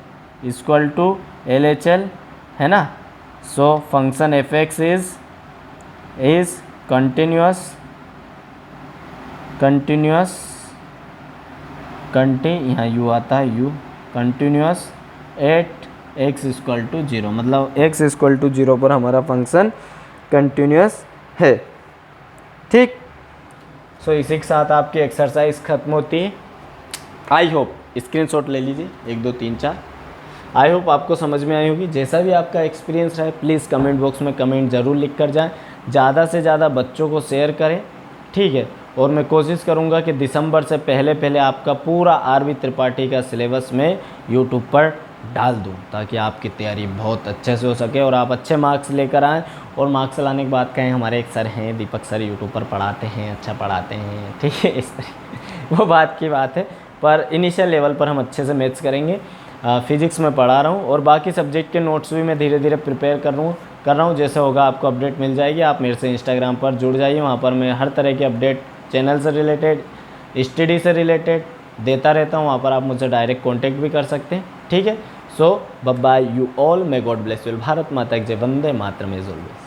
equal to LHL, है ना। So function f(x) is continuous यहाँ u आता है, u continuous at x equal to 0, मतलब x इक्वल टू 0 पर हमारा फंक्शन कंटिन्यूअस है, ठीक। सो इसी के साथ आपकी एक्सरसाइज खत्म होती है। आई होप स्क्रीनशॉट ले लीजिए 1 2 3 4। आई होप आपको समझ में आई होगी। जैसा भी आपका एक्सपीरियंस रहे प्लीज़ कमेंट बॉक्स में कमेंट ज़रूर लिख कर जाएँ, ज़्यादा से ज़्यादा बच्चों को शेयर करें, ठीक है। और मैं कोशिश करूंगा कि दिसंबर से पहले आपका पूरा आरबी त्रिपाठी का सिलेबस में यूट्यूब पर डाल दूं, ताकि आपकी तैयारी बहुत अच्छे से हो सके और आप अच्छे मार्क्स लेकर आएँ। और मार्क्स लाने के बाद कहें हमारे एक सर हैं दीपक सर यूट्यूब पर पढ़ाते हैं, अच्छा पढ़ाते हैं, ठीक है। इस तरह वो बात की बात है, पर इनिशियल लेवल पर हम अच्छे से मैथ्स करेंगे। फिजिक्स में पढ़ा रहा हूँ और बाकी सब्जेक्ट के नोट्स भी मैं धीरे धीरे प्रिपेयर कर रहा हूँ। जैसे होगा आपको अपडेट मिल जाएगी। आप मेरे से इंस्टाग्राम पर जुड़ जाइए, वहाँ पर मैं हर तरह की अपडेट चैनल से रिलेटेड, स्टडी से रिलेटेड देता रहता हूँ। वहाँ पर आप मुझसे डायरेक्ट कॉन्टैक्ट भी कर सकते हैं, ठीक है। So bye you all, may God bless you. Bharat माता की जय, वंदे मातरम इज ऑलवेज।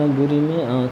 नगरी में